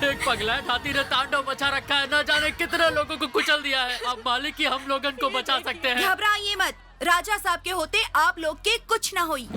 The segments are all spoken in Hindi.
एक पगला हाथी ने तांडव मचा रखा है, न जाने कितने लोगों को कुचल दिया है। अब मालिक ही हम लोगन को बचा सकते हैं। घबराइए मत, राजा साहब के होते आप लोग के कुछ ना हुई।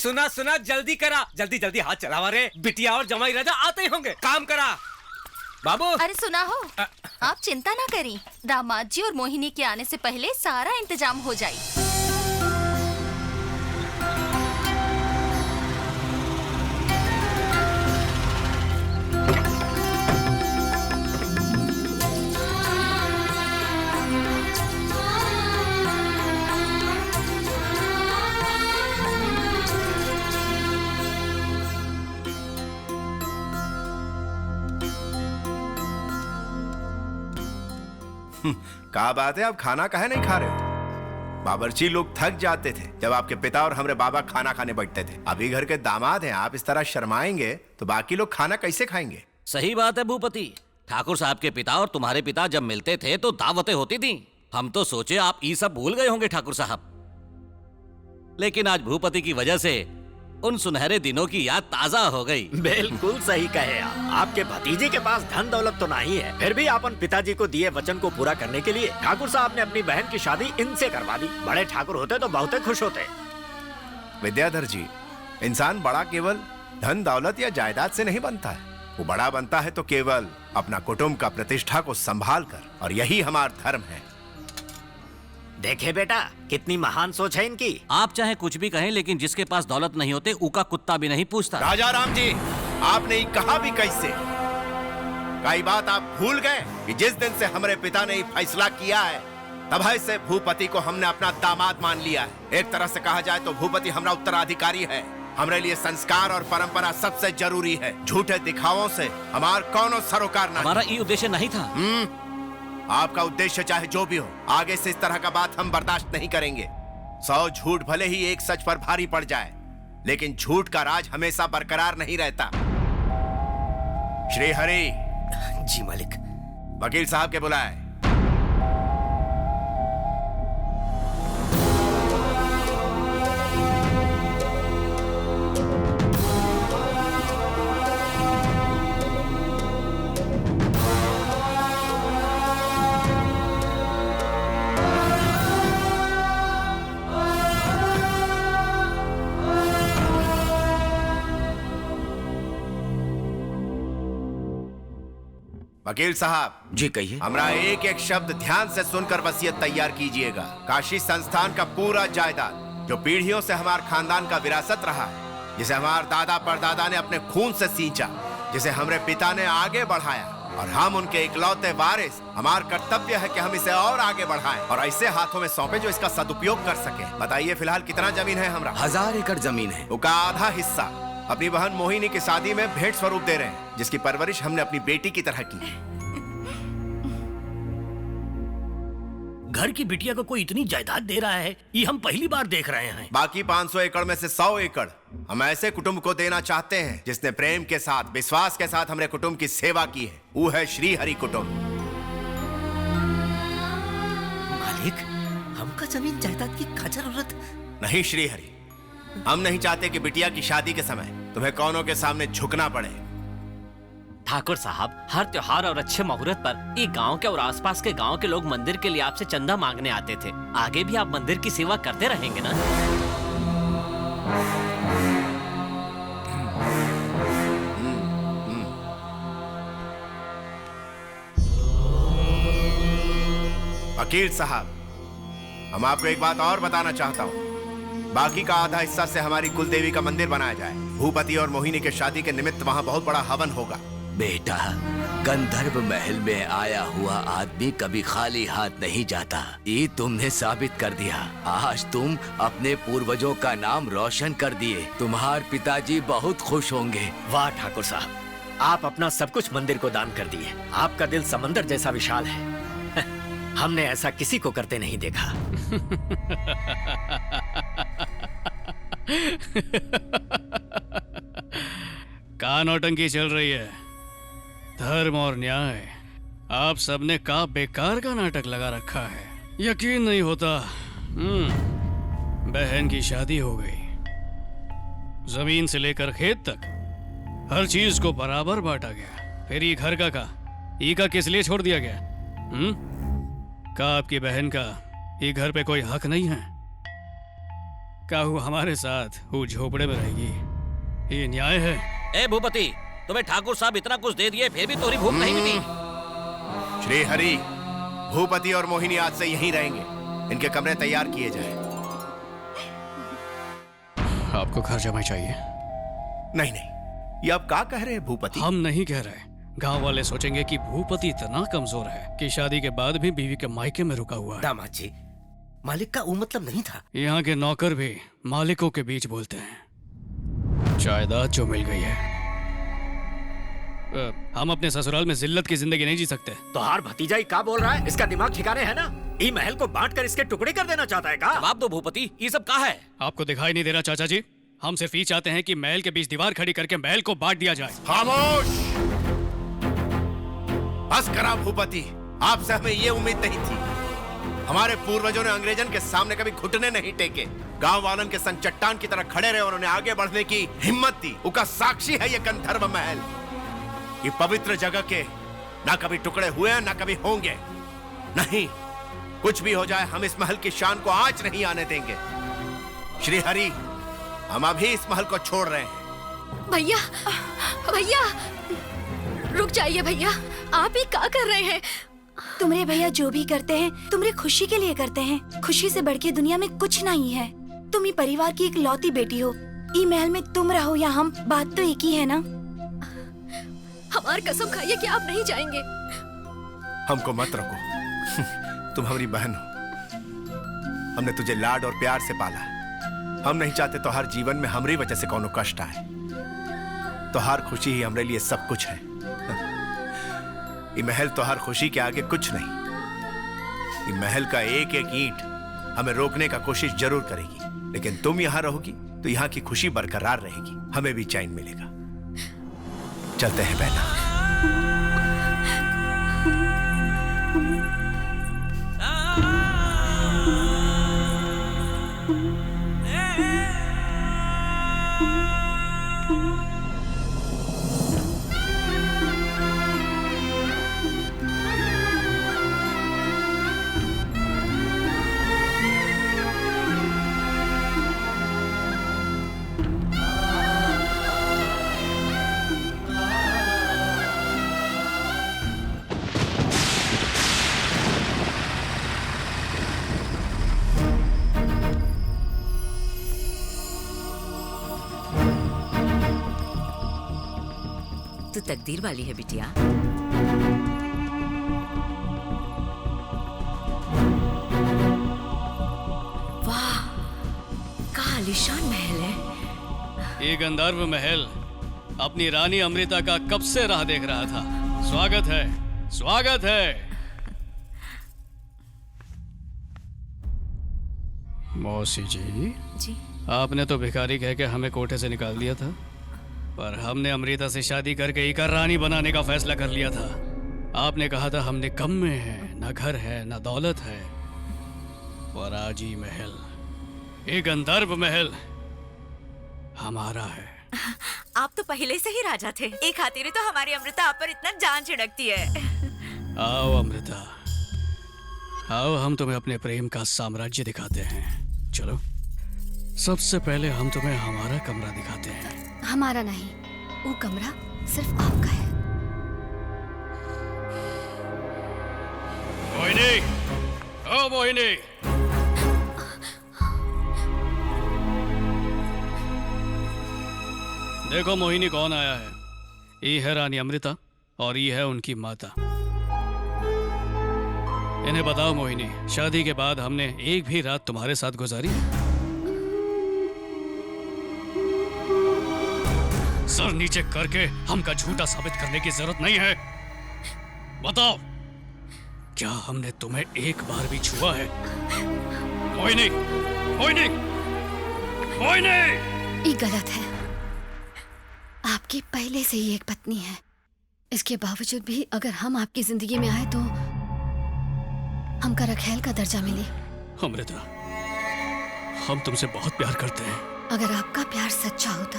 सुना सुना, जल्दी करा, जल्दी जल्दी हाथ चलावा रे। बिटिया और जमाई राजा आते ही होंगे, काम करा बाबू। अरे सुना हो, आप चिंता ना करी, दामाद जी और मोहिनी के आने से पहले सारा इंतजाम हो जाए। क्या बात है, आप खाना काहे नहीं खा रहे हो? बावर्ची लोग थक जाते थे जब आपके पिता और हमारे बाबा खाना खाने बैठते थे। अभी घर के दामाद हैं, आप इस तरह शर्माएंगे तो बाकी लोग खाना कैसे खाएंगे? सही बात है भूपति, ठाकुर साहब के पिता और तुम्हारे पिता जब मिलते थे तो दावतें होती थी। हम तो सोचे आप ये सब भूल गए होंगे ठाकुर साहब, लेकिन आज भूपति की वजह से उन सुनहरे दिनों की याद ताजा हो गई। बिल्कुल सही कहे आप। आपके भतीजे के पास धन दौलत तो नहीं है, फिर भी अपन पिताजी को दिए वचन को पूरा करने के लिए ठाकुर साहब ने अपनी बहन की शादी इनसे करवा दी। बड़े ठाकुर होते तो बहुत खुश होते। विद्याधर जी, इंसान बड़ा केवल धन दौलत या जायदाद से नहीं बनता है, वो बड़ा बनता है तो केवल अपना कुटुंब का प्रतिष्ठा को संभाल कर, और यही हमारा धर्म है। देखे बेटा, कितनी महान सोच है इनकी। आप चाहे कुछ भी कहें, लेकिन जिसके पास दौलत नहीं होते ऊका कुत्ता भी नहीं पूछता। राजा राम जी, आपने ये कहा भी कैसे? कई बात आप भूल गए कि जिस दिन से हमारे पिता ने फैसला किया है तब से भूपति को हमने अपना दामाद मान लिया है। एक तरह से कहा जाए तो भूपति हमारा उत्तराधिकारी है। हमारे लिए संस्कार और परंपरा सबसे जरूरी है। झूठे दिखावों से हमारा कौनो सरोकार नहीं। हमारा ये उद्देश्य नहीं था। आपका उद्देश्य चाहे जो भी हो, आगे से इस तरह का बात हम बर्दाश्त नहीं करेंगे। 100 झूठ भले ही एक सच पर भारी पड़ जाए, लेकिन झूठ का राज हमेशा बरकरार नहीं रहता। श्री हरि। जी मालिक। वकील साहब के बुलाए। वकील साहब जी कहिए। हमरा एक एक शब्द ध्यान से सुनकर वसीयत तैयार कीजिएगा। काशी संस्थान का पूरा जायदाद जो पीढ़ियों से हमारे खानदान का विरासत रहा है, जिसे हमारे दादा परदादा ने अपने खून से सींचा, जिसे हमारे पिता ने आगे बढ़ाया और हम उनके इकलौते वारिस, हमारा कर्तव्य है कि हम इसे और आगे बढ़ाएं और ऐसे हाथों में सौंपे जो इसका सदुपयोग कर सके। बताइए फिलहाल कितना जमीन है हमरा? 1000 एकड़ जमीन है। उसका आधा हिस्सा अपनी बहन मोहिनी की शादी में भेंट स्वरूप दे रहे हैं, जिसकी परवरिश हमने अपनी बेटी की तरह की। घर की बिटिया को कोई इतनी जायदाद दे रहा है, ये हम पहली बार देख रहे हैं। बाकी 500 एकड़ में से 100 एकड़ हम ऐसे कुटुंब को देना चाहते हैं जिसने प्रेम के साथ, विश्वास के साथ हमारे कुटुंब की सेवा की है। वो है श्री हरि कुटुंब। मालिक, हमका जमीन जायदाद की क्या जरूरत? नहीं श्री हरि, हम नहीं चाहते कि बिटिया की शादी के समय तुम्हें कौनों के सामने झुकना पड़े। ठाकुर साहब, हर त्योहार और अच्छे मुहूर्त पर ये गांव के और आसपास के गांव के लोग मंदिर के लिए आपसे चंदा मांगने आते थे। आगे भी आप मंदिर की सेवा करते रहेंगे ना? वकील साहब, हम आपको एक बात और बताना चाहता हूँ। बाकी का आधा हिस्सा से हमारी कुल देवी का मंदिर बनाया जाए। भूपति और मोहिनी के शादी के निमित्त वहाँ बहुत बड़ा हवन होगा। बेटा, गंधर्व महल में आया हुआ आदमी कभी खाली हाथ नहीं जाता। ये तुमने साबित कर दिया। आज तुम अपने पूर्वजों का नाम रोशन कर दिए। तुम्हारे पिताजी बहुत खुश होंगे। वाह ठाकुर साहब, आप अपना सब कुछ मंदिर को दान कर दिए। आपका दिल समंदर जैसा विशाल है। हमने ऐसा किसी को करते नहीं देखा। का नौटंकी चल रही है? धर्म और न्याय, आप सबने का बेकार का नाटक लगा रखा है। यकीन नहीं होता। बहन की शादी हो गई, जमीन से लेकर खेत तक हर चीज को बराबर बांटा गया। फिर ये घर का ई का किस लिए छोड़ दिया गया? का आपकी बहन का ये घर पे कोई हक नहीं है? का वो हमारे साथ वो झोपड़े में रहेगी? ये न्याय है? ए भूपति, तुम्हें ठाकुर साहब इतना कुछ दे दिए फिर भी तुम्हारी भूख नहीं मिटी? श्री हरि, भूपति और मोहिनी आज से यहीं रहेंगे। इनके कमरे तैयार किए जाएं। आपको घर जमाई चाहिए? नहीं नहीं, ये आप क्या कह रहे हैं भूपति? हम नहीं कह रहे। गांव वाले सोचेंगे कि भूपति इतना कमजोर है कि शादी के बाद भी बीवी के मायके में रुका हुआ है। दामाद जी, मालिक का वो मतलब नहीं था। यहाँ के नौकर भी मालिकों के बीच बोलते हैं। जायदाद जो मिल गई है, हम अपने ससुराल में जिल्लत की जिंदगी नहीं जी सकते। तो हार भतीजा ही क्या बोल रहा है? इसका दिमाग ठिकाने है ना? ये महल को बांटकर इसके टुकड़े कर देना चाहता है क्या? जवाब दो भूपति, ये सब कहाँ है? आपको दिखाई नहीं दे रहा चाचा जी? हम सिर्फ ये चाहते हैं कि महल के बीच दीवार खड़ी करके महल को बांट दिया जाए। खामोश! बस करा भूपति, आपसे हमें ये उम्मीद नहीं थी। हमारे पूर्वजों ने अंग्रेजन के सामने कभी घुटने नहीं टेके। गांव वालन के संग चट्टान की तरह खड़े रहे और उन्हें आगे बढ़ने की हिम्मत दी। उसका साक्षी है ये गंधर्व महल। ये पवित्र जगह के ना कभी टुकड़े हुए ना कभी होंगे। नहीं, कुछ भी हो जाए हम इस महल की शान को आंच नहीं आने देंगे। श्री हरि, हम अभी इस महल को छोड़ रहे हैं। भैया, भैया, रुक जाइए भैया। आप ही क्या कर रहे हैं? तुम्हारे भैया जो भी करते हैं तुम्हारी खुशी के लिए करते हैं। खुशी से बढ़ के दुनिया में कुछ नहीं है। तुम ही परिवार की एक लौती बेटी हो। ई महल में तुम रहो या हम, बात तो एक ही है ना। हमारी कसम खाइए कि आप नहीं जाएंगे। हमको मत रोको। तुम हमारी बहन हो। हमने तुझे लाड और प्यार से पाला। हम नहीं चाहते तो हर जीवन में हमारी वजह से कोनो कष्ट आए। तो हर खुशी ही हमारे लिए सब कुछ है। ये महल तो हर खुशी के आगे कुछ नहीं। ये महल का एक एक ईंट हमें रोकने का कोशिश जरूर करेगी, लेकिन तुम यहाँ रहोगी तो यहाँ की खुशी बरकरार रहेगी। हमें भी चैन मिलेगा। चलते हैं बहना। तो तकदीर वाली है बिटिया। वाह, का आलीशान महल है। ये गंधर्व महल अपनी रानी अमृता का कब से राह देख रहा था। स्वागत है, स्वागत है। मौसी जी, आपने तो भिखारी कह के हमें कोठे से निकाल दिया था, पर हमने अमृता से शादी करके इका रानी बनाने का फैसला कर लिया था। आपने कहा था हमने कम में है, न घर है न दौलत है, और आज ही महल, ये गंधर्व महल हमारा है। आप तो पहले से ही राजा थे। एक खातिर तो हमारी अमृता आप पर इतना जान छिड़कती है। आओ अमृता, आओ हम तुम्हें अपने प्रेम का साम्राज्य दिखाते हैं। चलो, सबसे पहले हम तुम्हें हमारा कमरा दिखाते हैं। हमारा नहीं, वो कमरा सिर्फ आपका है। मोहिनी, ओ मोहिनी, देखो मोहिनी कौन आया है। ये है रानी अमृता और ये है उनकी माता। इन्हें बताओ मोहिनी, शादी के बाद हमने एक भी रात तुम्हारे साथ गुजारी है? सर नीचे करके हमका झूठा साबित करने की जरूरत नहीं है। बताओ, क्या हमने तुम्हें एक बार भी छुआ है? मोहिनी, मोहिनी, मोहिनी! ये गलत है। आपकी पहले से ही एक पत्नी है। इसके बावजूद भी अगर हम आपकी जिंदगी में आए तो हमका रखेल का दर्जा मिले। अमृता, हम तुमसे बहुत प्यार करते हैं। अगर आपका प्यार सच्चा होता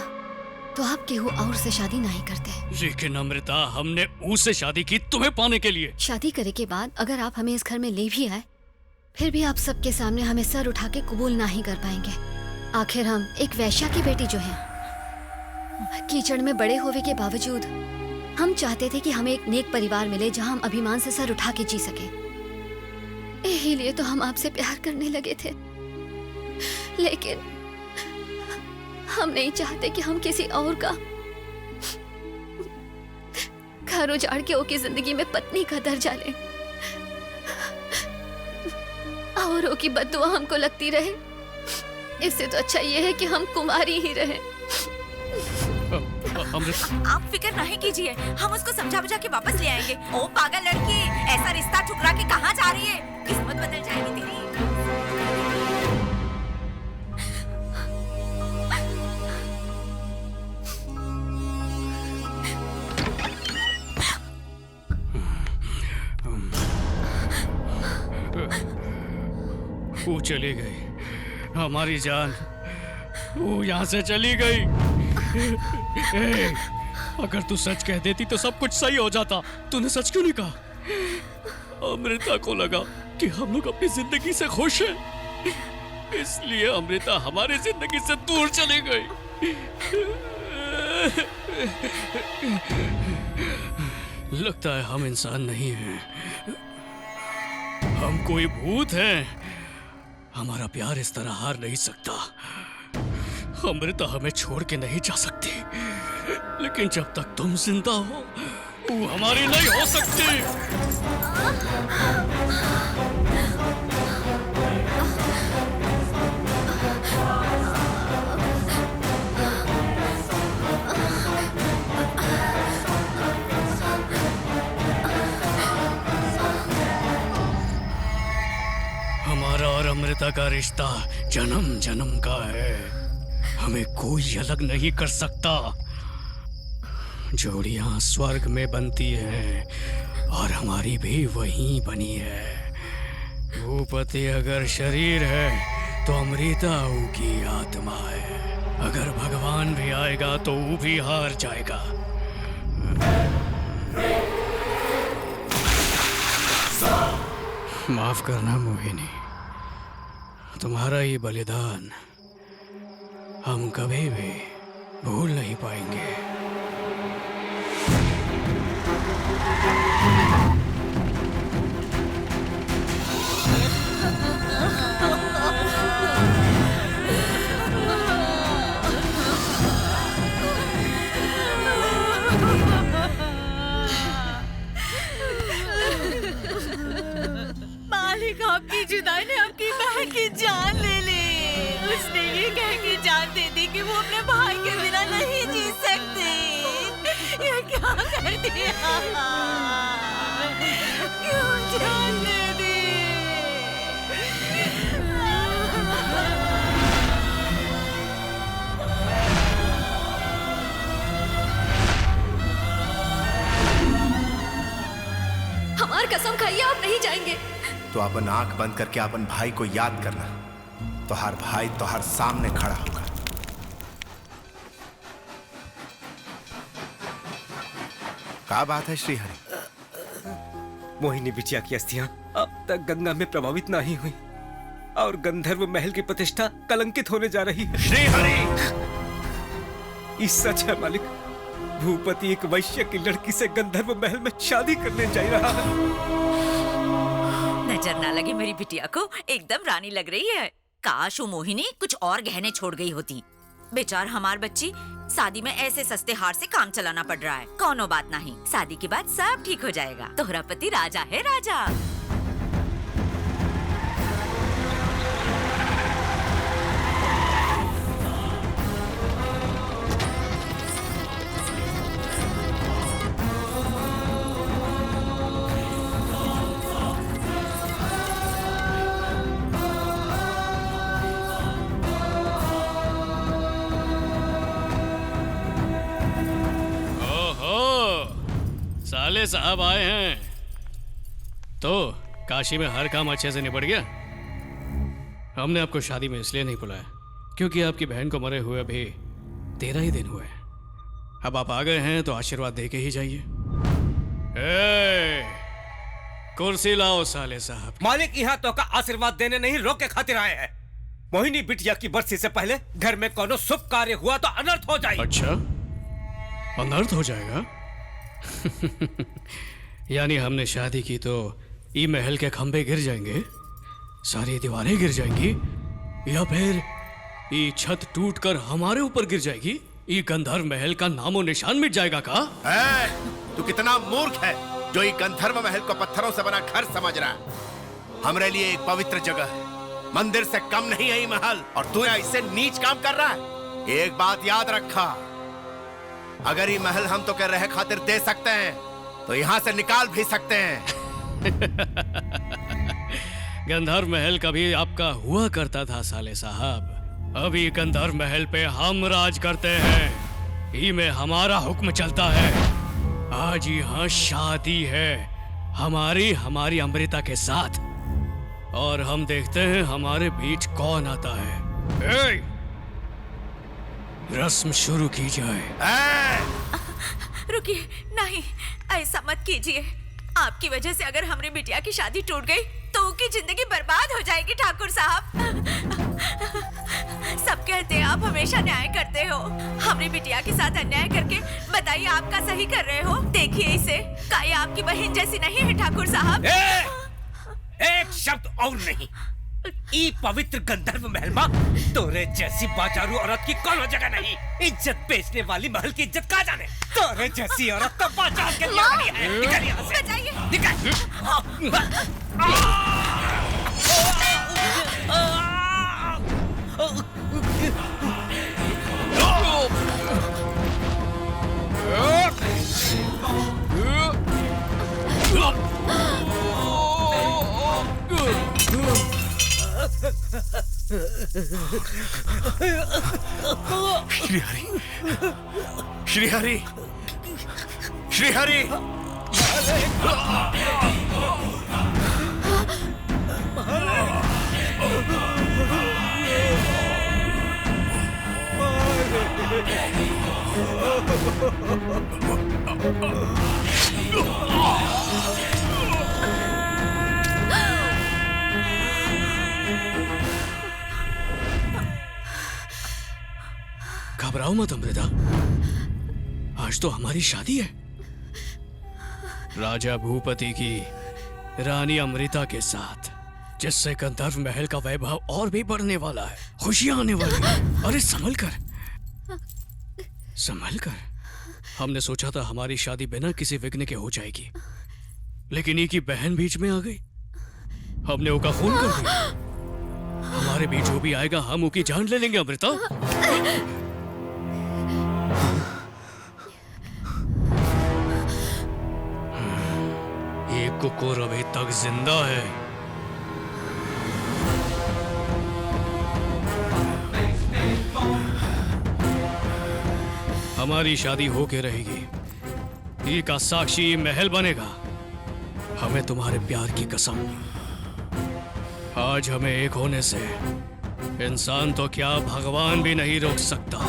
तो आप केहू और से शादी नहीं करते। लेकिन अमृता, हमने उससे शादी की तुम्हें पाने के लिए। शादी करे के बाद अगर आप हमें इस घर में ले भी आए, फिर भी आप सबके सामने हमें सर उठा के कबूल नहीं कर पाएंगे। आखिर हम एक वैश्या की बेटी जो है। कीचड़ में बड़े होने के बावजूद हम चाहते थे कि हमें एक नेक परिवार मिले जहां हम अभिमान से सर उठा के जी सके। यही लिए तो हम आपसे प्यार करने लगे थे, लेकिन हम नहीं चाहते कि हम किसी और का घर उजाड़ के ओकी जिंदगी में पत्नी का दर्जा लें। औरों की बद्दुआ हमको लगती रहे। इससे तो अच्छा ये है कि हम कुमारी ही रहें। आप फिक्र नहीं कीजिए, हम उसको समझा बुझा के वापस ले आएंगे। ओ पागल लड़की, ऐसा रिश्ता ठुकरा के कहाँ जा रही है? किस्मत बदल जाएगी तेरी। वो चली गई, हमारी जान वो यहाँ से चली गई। अगर तू सच कह देती तो सब कुछ सही हो जाता। तूने सच क्यों नहीं कहा? अमृता को लगा कि हम लोग अपनी जिंदगी से खुश हैं, इसलिए अमृता हमारी जिंदगी से दूर चली गई। लगता है हम इंसान नहीं हैं, हम कोई भूत हैं। हमारा प्यार इस तरह हार नहीं सकता। अमृता हमें छोड़ के नहीं जा सकती, लेकिन जब तक तुम जिंदा हो वो हमारी नहीं हो सकती। हमारा और अमृता का रिश्ता जन्म जन्म का है, हमें कोई अलग नहीं कर सकता। जोड़ियां स्वर्ग में बनती हैं और हमारी भी वहीं बनी है। भूपति अगर शरीर है तो अमृता की आत्मा है। अगर भगवान भी आएगा तो वो भी हार जाएगा। माफ करना मोहिनी, तुम्हारा ये बलिदान हम कभी भी भूल नहीं पाएंगे। की जान ले ली। उसने ये कह के जान दे दी कि वो अपने भाई के बिना नहीं जी सकती। ये क्या कर दिया? क्यों जान ले दी? हमार कसम खाइए आप नहीं जाएंगे। तो अपन आंख बंद करके अपन भाई को याद करना। तो हर भाई तो हर सामने खड़ा होगा। क्या बात है श्रीहरि? मोहिनी बिटिया की अस्थियां अब तक गंगा में प्रभावित नहीं हुई और गंधर्व महल की प्रतिष्ठा कलंकित होने जा रही है। श्रीहरि! ये सच है मालिक। भूपति एक वैश्य की लड़की से गंधर्व महल में शादी करने जा रहा है। नजर ना लगे मेरी बिटिया को, एकदम रानी लग रही है। काश वो मोहिनी कुछ और गहने छोड़ गई होती। बेचार हमार बच्ची शादी में ऐसे सस्ते हार से काम चलाना पड़ रहा है। कोनो बात नहीं, शादी के बाद सब ठीक हो जाएगा। तोहरा पति राजा है, राजा। साले साहब आए हैं। तो काशी में हर काम अच्छे से निपट गया। हमने आपको शादी में इसलिए नहीं बुलाया क्योंकि आपकी बहन को मरे हुए अभी 13 ही दिन हुए। अब आप आ गए हैं तो आशीर्वाद दे के ही जाइए। कुर्सी लाओ साले साहब। मालिक यहाँ तो का आशीर्वाद देने नहीं, रोक के खातिर आए हैं। मोहिनी बिटिया की बरसी से पहले घर में कोनो शुभ कार्य हुआ तो अनर्थ हो जाए। अच्छा, अनर्थ हो जाएगा? यानी हमने शादी की तो ई महल के खंभे गिर जाएंगे, सारी दीवारें गिर जाएंगी, या फिर ये छत टूटकर हमारे ऊपर गिर जाएगी? ये गंधर्व महल का नामो निशान मिट जाएगा का? तू कितना मूर्ख है जो ये गंधर्व महल को पत्थरों से बना घर समझ रहा है। हमरे लिए एक पवित्र जगह है, मंदिर से कम नहीं है ये महल, और तू इससे नीच काम कर रहा है। एक बात याद रखा, अगर ये महल हम तो कह रहे खातिर दे सकते हैं तो यहाँ से निकाल भी सकते हैं। गंधर्व महल कभी आपका हुआ करता था साले साहब। अभी गंधर्व महल पे हम राज करते हैं, ही में हमारा हुक्म चलता है। आज यहाँ शादी है हमारी अमृता के साथ, और हम देखते हैं हमारे बीच कौन आता है। रस्म शुरू की जाए। रुकिए, नहीं, ऐसा मत कीजिए। आपकी वजह से अगर हमारी बिटिया की शादी टूट गई तो उनकी जिंदगी बर्बाद हो जाएगी। ठाकुर साहब, सब कहते हैं आप हमेशा न्याय करते हो। हमारी बिटिया के साथ अन्याय करके बताइए आप का सही कर रहे हो? देखिए इसे, क्या ये आपकी बहन जैसी नहीं है ठाकुर साहब? एक शब्द और नहीं। ई पवित्र गंधर्व महल में तोरे जैसी बाजारू औरत की कोनो जगह नहीं। इज्जत बेचने वाली महल की इज्जत कहाँ जाने? तोरे जैसी औरत तो बाजार के लिए खड़ी है। निकल यहाँ से। बचाइए। श्रीहरि, श्रीहरि, श्रीहरि! घबराओ मत अमृता, आज तो हमारी शादी है राजा भूपति की रानी अमृता के साथ, जिससे गंधर्व महल का वैभव और भी बढ़ने वाला है, खुशियां आने वाली है। अरे संभल कर, संभल कर। हमने सोचा था हमारी शादी बिना किसी विघ्न के हो जाएगी, लेकिन ये की बहन बीच में आ गई। हमने उसका फोन कर दिया। हमारे बीच जो भी आएगा हम उसकी जान ले लेंगे अमृता। ये कुकुर अभी तक जिंदा है। हमारी शादी होके रहेगी, ये का साक्षी महल बनेगा। हमें तुम्हारे प्यार की कसम, आज हमें एक होने से इंसान तो क्या भगवान भी नहीं रोक सकता।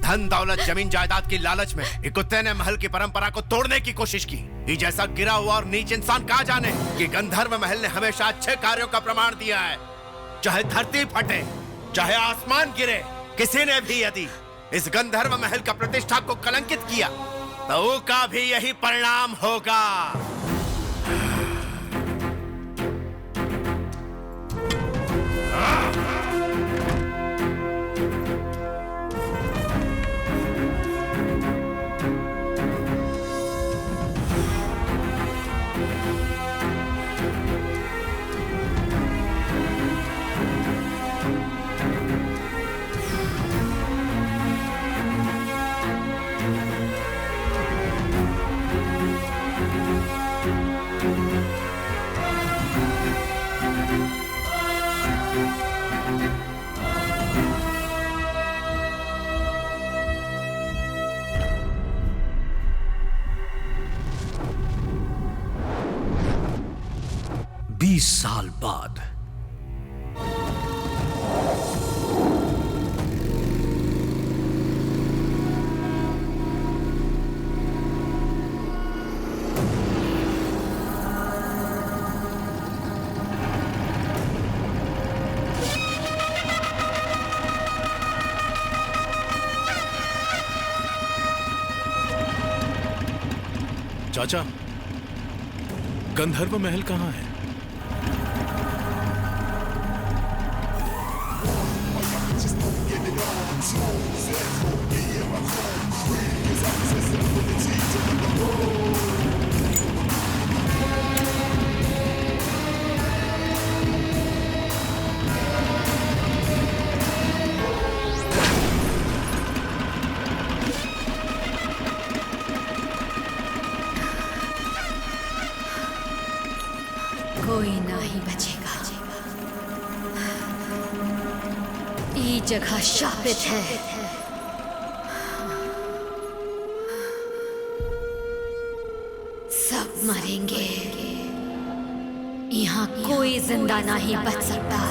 धन दौलत जमीन जायदाद की लालच में एक कुत्ते ने महल की परंपरा को तोड़ने की कोशिश की। ये जैसा गिरा हुआ और नीच इंसान कहाँ जाने कि गंधर्व महल ने हमेशा अच्छे कार्यों का प्रमाण दिया है। चाहे धरती फटे, चाहे आसमान गिरे, किसी ने भी यदि इस गंधर्व महल का प्रतिष्ठा को कलंकित किया तो उसका भी यही परिणाम होगा। साल बाद चाचा, गंधर्व महल कहाँ है? कोई नहीं बचेगा। ये जगह शापित है। सब मरेंगे। यहाँ कोई जिंदा नहीं बच सकता।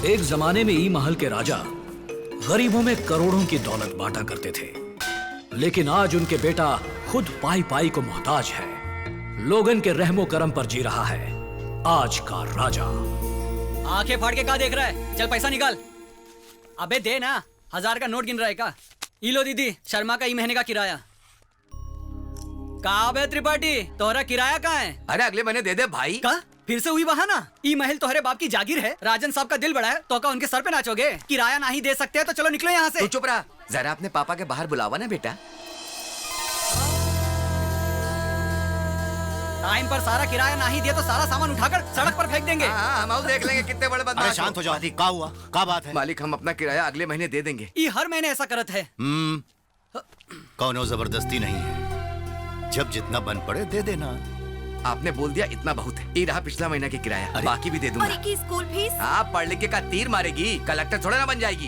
एक जमाने में ई महल के राजा गरीबों में करोड़ों की दौलत बांटा करते थे, लेकिन आज उनके बेटा खुद पाई पाई को मोहताज है। लोगन के रहमो करम पर जी रहा है आज का राजा। आंखें फाड़ के क्या देख रहा है? चल पैसा निकाल। अबे दे ना, 1000 का नोट गिन रहा है क्या? ई लो दीदी, शर्मा का ई महीने का किराया। कहाँ बे त्रिपाठी, तोहरा किराया कहाँ है? अरे अगले महीने दे दे भाई। का फिर से हुई बहाना? ई महल तोहरे बाप की जागीर है, राजन साहब का दिल बड़ा है, तो का उनके सर पे नाचोगे? किराया नहीं दे सकते तो चलो निकलो यहाँ से। तू चुप रहा, जरा अपने पापा के बाहर बुलावा ना बेटा। टाइम पर सारा किराया नहीं दिया तो सारा सामान उठाकर सड़क पर फेंक देंगे। हाँ, हम और देख लेंगे कितने बड़े बदमाश। अरे शांत हो जाओ, क्या हुआ, क्या बात है? मालिक हम अपना किराया अगले महीने दे देंगे। ये हर महीने ऐसा करत है। कौनो जबरदस्ती नहीं है, जब जितना बन पड़े दे देना। आपने बोल दिया इतना बहुत है। ये रहा पिछला महीना की किराया, बाकी भी दे दूंगा। और की स्कूल फीस? आप पढ़ लिख के का तीर मारेगी, कलेक्टर थोड़ा ना बन जाएगी।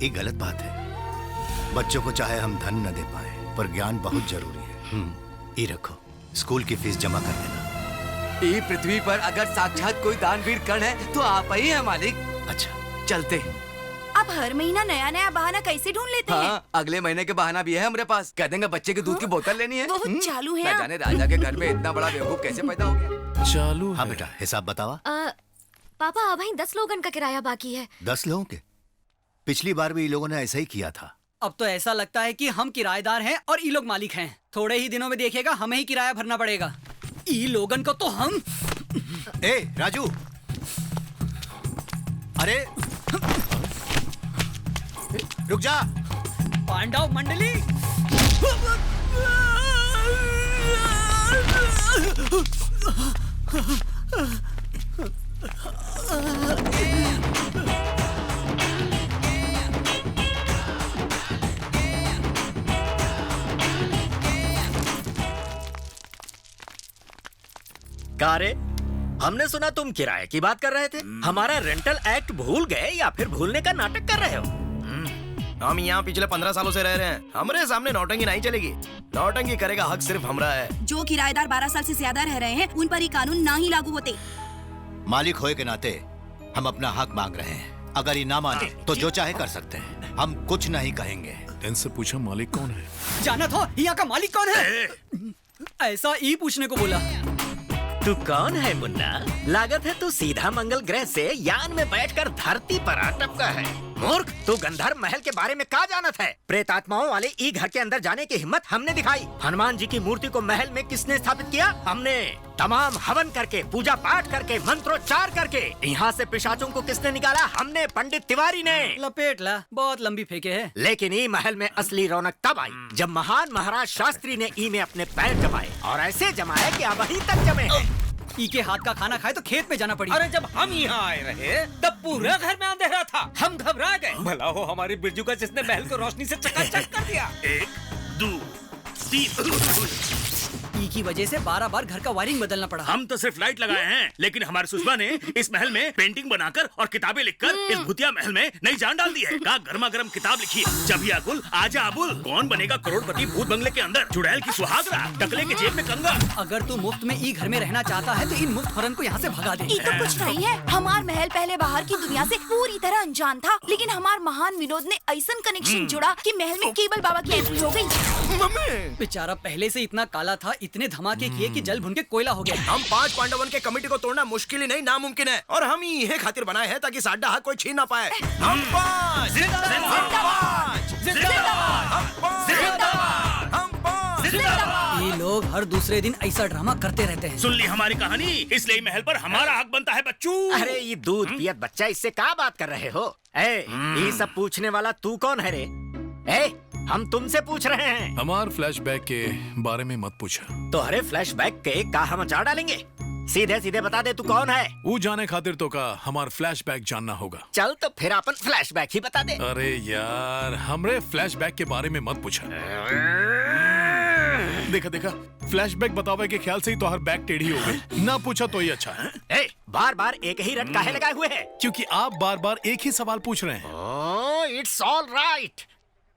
ये गलत बात है। बच्चों को चाहे हम धन न दे पाए, पर ज्ञान बहुत जरूरी है। ये रखो, स्कूल की फीस जमा कर देना। ये पृथ्वी पर अगर साक्षात कोई दानवीर कर्ण है तो आप ही है मालिक। अच्छा चलते। अब हर महीना नया नया बहाना कैसे ढूंढ लेते हैं? हाँ, अगले महीने के बहाना भी है हमारे पास। कह देंगे बच्चे के दूध की बोतल लेनी है। बहुत चालू है। ना जाने राजा के घर में इतना बड़ा बेवकूफ कैसे पैदा हो गया। चालू। हाँ बेटा, हिसाब बतावा। पापा अब 10 लोगन का किराया बाकी है। 10 लोगों के? पिछली बार भी ये लोगों ने ऐसा ही किया था। अब तो ऐसा लगता है कि हम किराएदार हैं और ये लोग मालिक हैं। थोड़े ही दिनों में देखिएगा हमें ही किराया भरना पड़ेगा। ई लोगन को तो हम। ए राजू, अरे रुक जा। पांडव मंडली। कारे, हमने सुना तुम किराए की बात कर रहे थे। हमारा रेंटल एक्ट भूल गए या फिर भूलने का नाटक कर रहे हो? हम यहाँ पिछले 15 सालों से रह रहे हैं, हमारे सामने नौटंकी नहीं चलेगी। नौटंकी करेगा हक सिर्फ हमरा है। जो किराएदार 12 साल से ज्यादा रह रहे हैं उन पर ये कानून ना ही लागू होते। मालिक होए के नाते हम अपना हक मांग रहे हैं। अगर ये ना माने तो जो चाहे कर सकते हैं, हम कुछ नहीं कहेंगे। इनसे पूछो मालिक कौन है। जाना था यहाँ का मालिक कौन है? ऐसा ही पूछने को बोला। तू कौन है मुन्ना? लागत है तू सीधा मंगल ग्रह से यान में बैठकर धरती पर आ टपका है। मूर्ख, तू गंधर्व महल के बारे में क्या जानत है? प्रेतात्माओं वाले ई घर के अंदर जाने की हिम्मत हमने दिखाई। हनुमान जी की मूर्ति को महल में किसने स्थापित किया? हमने। तमाम हवन करके, पूजा पाठ करके, मंत्रोच्चार करके। यहाँ से पिशाचों को किसने निकाला? हमने, पंडित तिवारी ने। लपेट ला, बहुत लंबी फेंके है। लेकिन ई महल में असली रौनक तब आई जब महान महाराज शास्त्री ने ई में अपने पैर जमाए, और ऐसे जमाए कि अब वहीं तक जमे हैं। ई के हाथ का खाना खाए तो खेत में जाना पड़ी। अरे जब हम यहाँ आए रहे तब पूरा घर में अंधेरा था, हम घबरा गए। भला हो हमारी बिरजू का जिसने महल को रोशनी से चकाचक कर दिया। 1 2 3। ई की वजह से 12 बार घर का वायरिंग बदलना पड़ा। हम तो सिर्फ लाइट लगाए हैं, लेकिन हमारे सुषमा ने इस महल में पेंटिंग बनाकर और किताबें लिखकर इस भूतिया महल में नई जान डाल दी है। कहा गर्मा गर्म किताब लिखी है, जब या गुल आजा अबुल, कौन बनेगा करोड़पति भूत बंगले के अंदर, चुड़ैल की सुहागरा, टकले के जेब में कंगा। अगर तू मुफ्त में ई घर में रहना चाहता है तो इन मुफ्त फरन को यहाँ से भगा दे। ये तो कुछ नहीं है। हमार महल पहले बाहर की दुनिया से पूरी तरह अनजान था, लेकिन हमार महान विनोद ने ऐसा कनेक्शन जोड़ा कि महल में केवल बाबा की एंट्री हो गई। बेचारा पहले से इतना काला था, इतने धमाके किए कि जल भुन के कोयला हो गया। हम 5 पांडवन के कमेटी को तोड़ना मुश्किल ही नहीं नामुमकिन है, और हम ये खातिर बनाए हैं ताकि साडा हक कोई छीन ना पाए। हम 5 ये लोग हर दूसरे दिन ऐसा ड्रामा करते रहते हैं। सुन ली हमारी कहानी, इसलिए महल पर हमारा हक बनता है बच्चू। अरे ये दूध पियत बच्चा, इससे क्या बात कर रहे हो? ये सब पूछने वाला तू कौन है रे? हम तुमसे पूछ रहे हैं। हमार फ्लैशबैक के बारे में मत पूछा। तो अरे फ्लैशबैक के का हम अचार डालेंगे? सीधे सीधे बता दे तू कौन है? वो जाने खातिर तो का हमार फ्लैशबैक जानना होगा। चल तो फिर अपन फ्लैशबैक ही बता दे। अरे यार, हमरे फ्लैशबैक के बारे में मत पूछा। देखा देखा, फ्लैशबैक बतावे के ख्याल से ही तो हर बैक टेढ़ी हो गई। ना पूछा तो ही अच्छा है। बार बार एक ही रट काहे लगाए हुए हैं? क्योंकि आप बार बार एक ही सवाल पूछ रहे हैं। It's all right.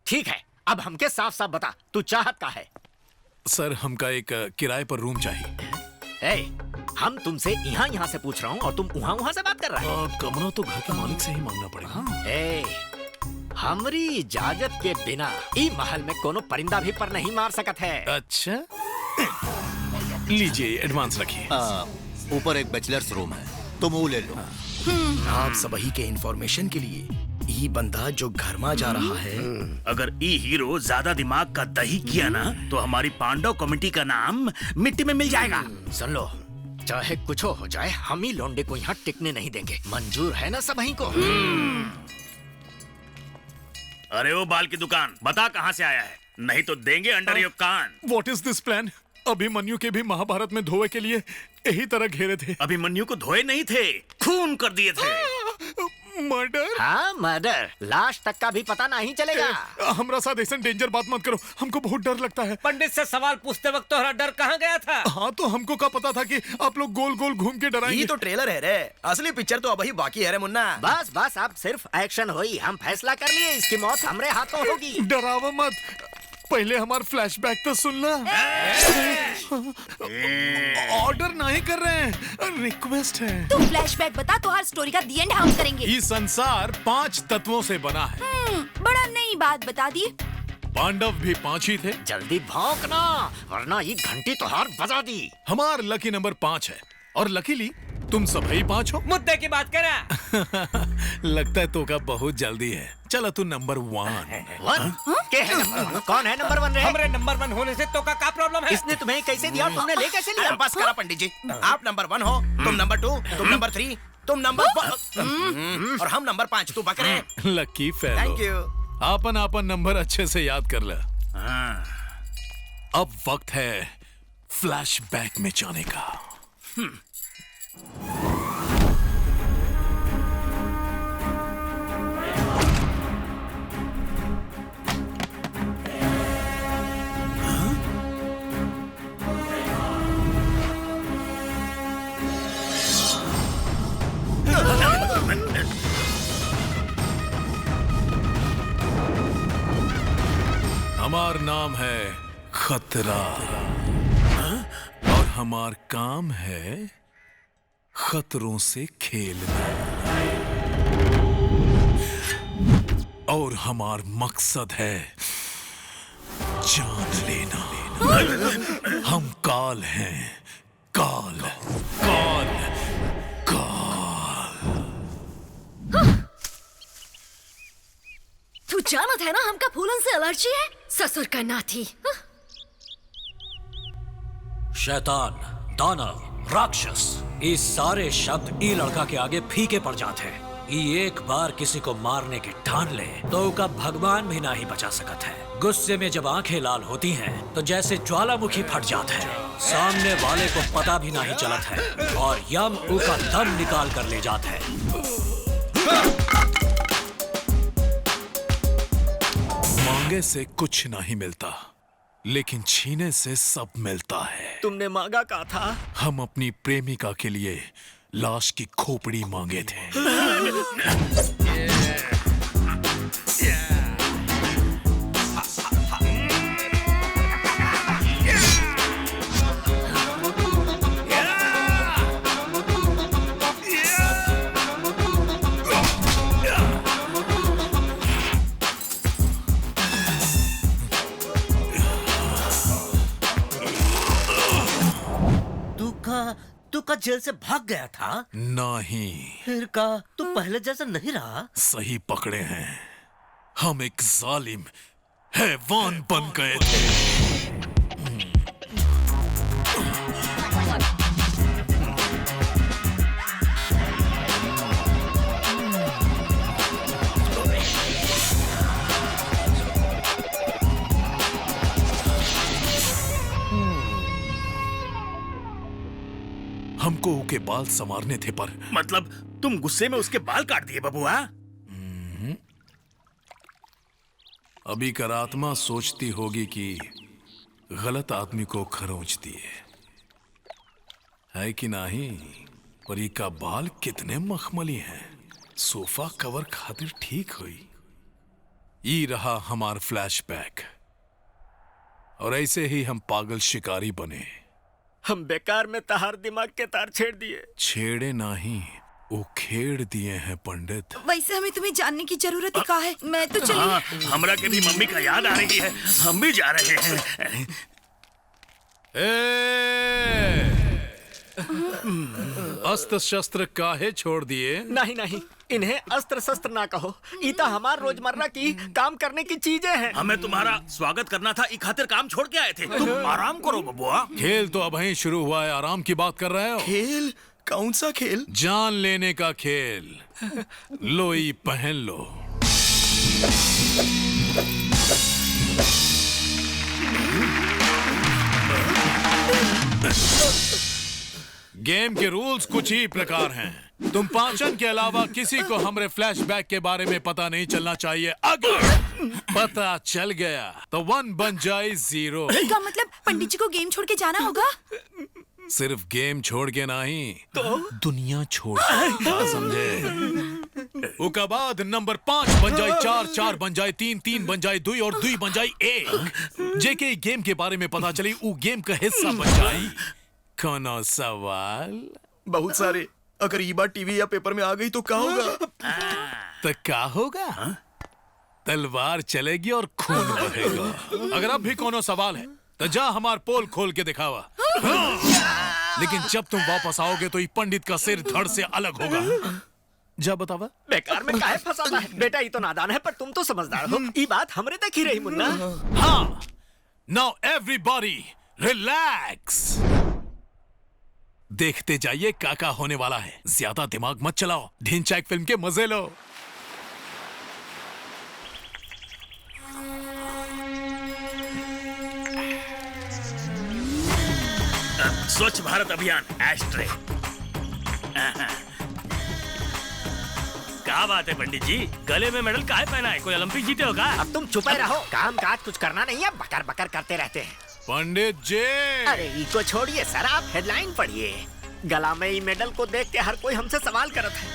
ठीक है, अब हमके साफ साफ बता, तू चाहत का है? सर, हमका एक किराए पर रूम चाहिए। हम तुमसे यहाँ से पूछ रहा हूँ और तुम वहाँ से बात कर रहा है। कमरा तो घर के मालिक से ही मांगना पड़ेगा। हमारी इजाजत के बिना ई महल में कोनो परिंदा भी पर नहीं मार सकत है। अच्छा, लीजिए एडवांस रखिए। ऊपर एक बैचलर्स रूम है, तुम वो ले लो। आप सबही के इंफॉर्मेशन के लिए ई बंदा जो घर में जा रहा है, अगर ई हीरो ज्यादा दिमाग का दही किया ना तो हमारी पांडव कमेटी का नाम मिट्टी में मिल जाएगा। सुन लो, चाहे कुछ हो जाए हम ही लौंडे को यहाँ टिकने नहीं देंगे। मंजूर है ना सबही को? अरे वो बाल की दुकान, बता कहाँ से आया है, नहीं तो देंगे अंडर योर कान। What is this plan? Abhimanyu के भी महाभारत में धोए के लिए यही तरह घेरे थे। अभिमन्यु को धोए नहीं थे, खून कर दिए थे। मर्डर? हाँ मर्डर, लाश तक का भी पता नहीं चलेगा। हमरा साथ ऐसा डेंजर बात मत करो, हमको बहुत डर लगता है। पंडित से सवाल पूछते वक्त तोहरा डर कहाँ गया था? हाँ तो हमको क्या पता था कि आप लोग गोल गोल घूम के डराएंगे। ये तो ट्रेलर है रे, असली पिक्चर तो अभी बाकी है रे मुन्ना। बस बस अब सिर्फ एक्शन हुई, हम फैसला कर लिए, इसकी मौत हमरे हाथों होगी। डरावा मत, पहले हमारा फ्लैशबैक तो सुनना। ऑर्डर नहीं कर रहे हैं, रिक्वेस्ट है। तू फ्लैशबैक बता तो हर स्टोरी का दी एंड हम करेंगे। ये संसार 5 तत्वों से बना है। बड़ा नई बात बता दी। पांडव भी 5 ही थे। जल्दी भौंकना वरना ये घंटी तो हार बजा दी। हमार लकी नंबर 5 है और लकीली तुम सब ही 5 हो। मुद्दे की बात करा। लगता है तो का बहुत जल्दी है। चलो तू नंबर 1। क्या है नंबर 1? कौन है नंबर 1 रे? हमरे नंबर 1 होने से तो का प्रॉब्लम है? इसने तुम्हें कैसे दिया और तुमने ले कैसे लिया? बस करा पंडित जी, आप नंबर 1 हो, तुम नंबर 2, तुम नंबर 3, तुम नंबर और हम नंबर 5। तू बकरे। Lucky fellow. Thank you. आपन नंबर अच्छे से याद कर ले। अब वक्त है फ्लैशबैक में जाने का। हमार नाम है खतरा और हमार काम है खतरों से खेलना और हमार मकसद है जान लेना। हम काल हैं, काल काल काल। तू जानत है ना हमका फूलन से एलर्जी है, ससुर का नाथी। शैतान, दानव, राक्षस, ये सारे शब्द ई लड़का के आगे फीके पड़ जाते हैं। ये एक बार किसी को मारने की ठान ले तो उसका भगवान भी नहीं बचा सकत है। गुस्से में जब आंखें लाल होती हैं तो जैसे ज्वालामुखी फट जाता है, सामने वाले को पता भी नहीं चलत है और यम उसका दम निकाल कर ले जाता है। मांगे से कुछ नहीं मिलता, लेकिन छीने से सब मिलता है। तुमने मांगा क्या था? हम अपनी प्रेमिका के लिए लाश की खोपड़ी मांगे थे। तू का जेल से भाग गया था? नहीं। फिर का तू पहले जैसा नहीं रहा? सही पकड़े हैं, हम एक जालिम हैवान बन गए थे। हमको उसके बाल संवारने थे पर। मतलब तुम गुस्से में उसके बाल काट दिए बबुआ? अभी कर आत्मा सोचती होगी कि गलत आदमी को खरोंच दिए है कि नहीं। परी का बाल कितने मखमली हैं, सोफा कवर खातिर ठीक हुई। ये रहा हमार फ्लैशबैक और ऐसे ही हम पागल शिकारी बने। हम बेकार में तहार दिमाग के तार छेड़ दिए। छेड़े नहीं, वो खेड़ दिए हैं पंडित। वैसे हमें तुम्हें जानने की जरूरत ही का है। मैं तो चली। हाँ, हमरा के भी मम्मी का याद आ रही है, हम भी जा रहे हैं। अस्त्र शस्त्र काहे छोड़ दिए? नहीं नहीं, इन्हें अस्त्र शस्त्र ना कहो। इता हमार रोजमर्रा की काम करने की चीजें हैं। हमें तुम्हारा स्वागत करना था, इस खातिर काम छोड़ के आए थे। तुम आराम करो बबुआ। खेल तो अब ही शुरू हुआ है, आराम की बात कर रहे हो? खेल? कौन सा खेल? जान लेने का खेल। लो ये पहन लो। गेम के रूल्स कुछ ही प्रकार हैं। तुम पांचन के अलावा किसी को हमारे फ्लैशबैक के बारे में पता नहीं चलना चाहिए। अगर पता चल गया तो 1 बन जाए 0। क्या मतलब पंडित जी को गेम छोड़ के जाना होगा? सिर्फ गेम छोड़ के नहीं तो दुनिया छोड़ के। क्या समझे? उसके बाद नंबर 5 बन जाए 4, 4 बन जाए 3, 3 बन जाए 2 और 2 बन जाए 1। जेके गेम के बारे में पता चली वो गेम का हिस्सा बन जाए। कोनो सवाल? बहुत सारे। अगर ये बात टीवी या पेपर में आ गई तो क्या होगा? तो क्या होगा? तलवार चलेगी और खून बहेगा। अगर अब भी कोनो सवाल है तो जा हमार पोल खोल के दिखावा। लेकिन जब तुम वापस आओगे तो ये पंडित का सिर धड़ से अलग होगा। जा बतावा। बेकार में काहे फंसाता है? बेटा ये तो नादान है पर तुम तो समझदार हो। ये बात हमरे तक ही रही मुन्ना। हाँ, नाउ एवरीबॉडी रिलैक्स। देखते जाइए क्या होने वाला है। ज्यादा दिमाग मत चलाओ, ढिंचैक फिल्म के मजे लो। स्वच्छ भारत अभियान एस्ट्रे। क्या बात है पंडित जी, गले में मेडल काहे पहना है? कोई ओलंपिक जीते हो क्या? अब तुम चुप ही रहो, काम काज कुछ करना नहीं है, बकर बकर करते रहते हैं। पंडित जी, अरे इको छोड़िए सर, आप हेडलाइन पढ़िए। गला में ई मेडल को देख के हर कोई हमसे सवाल करत है।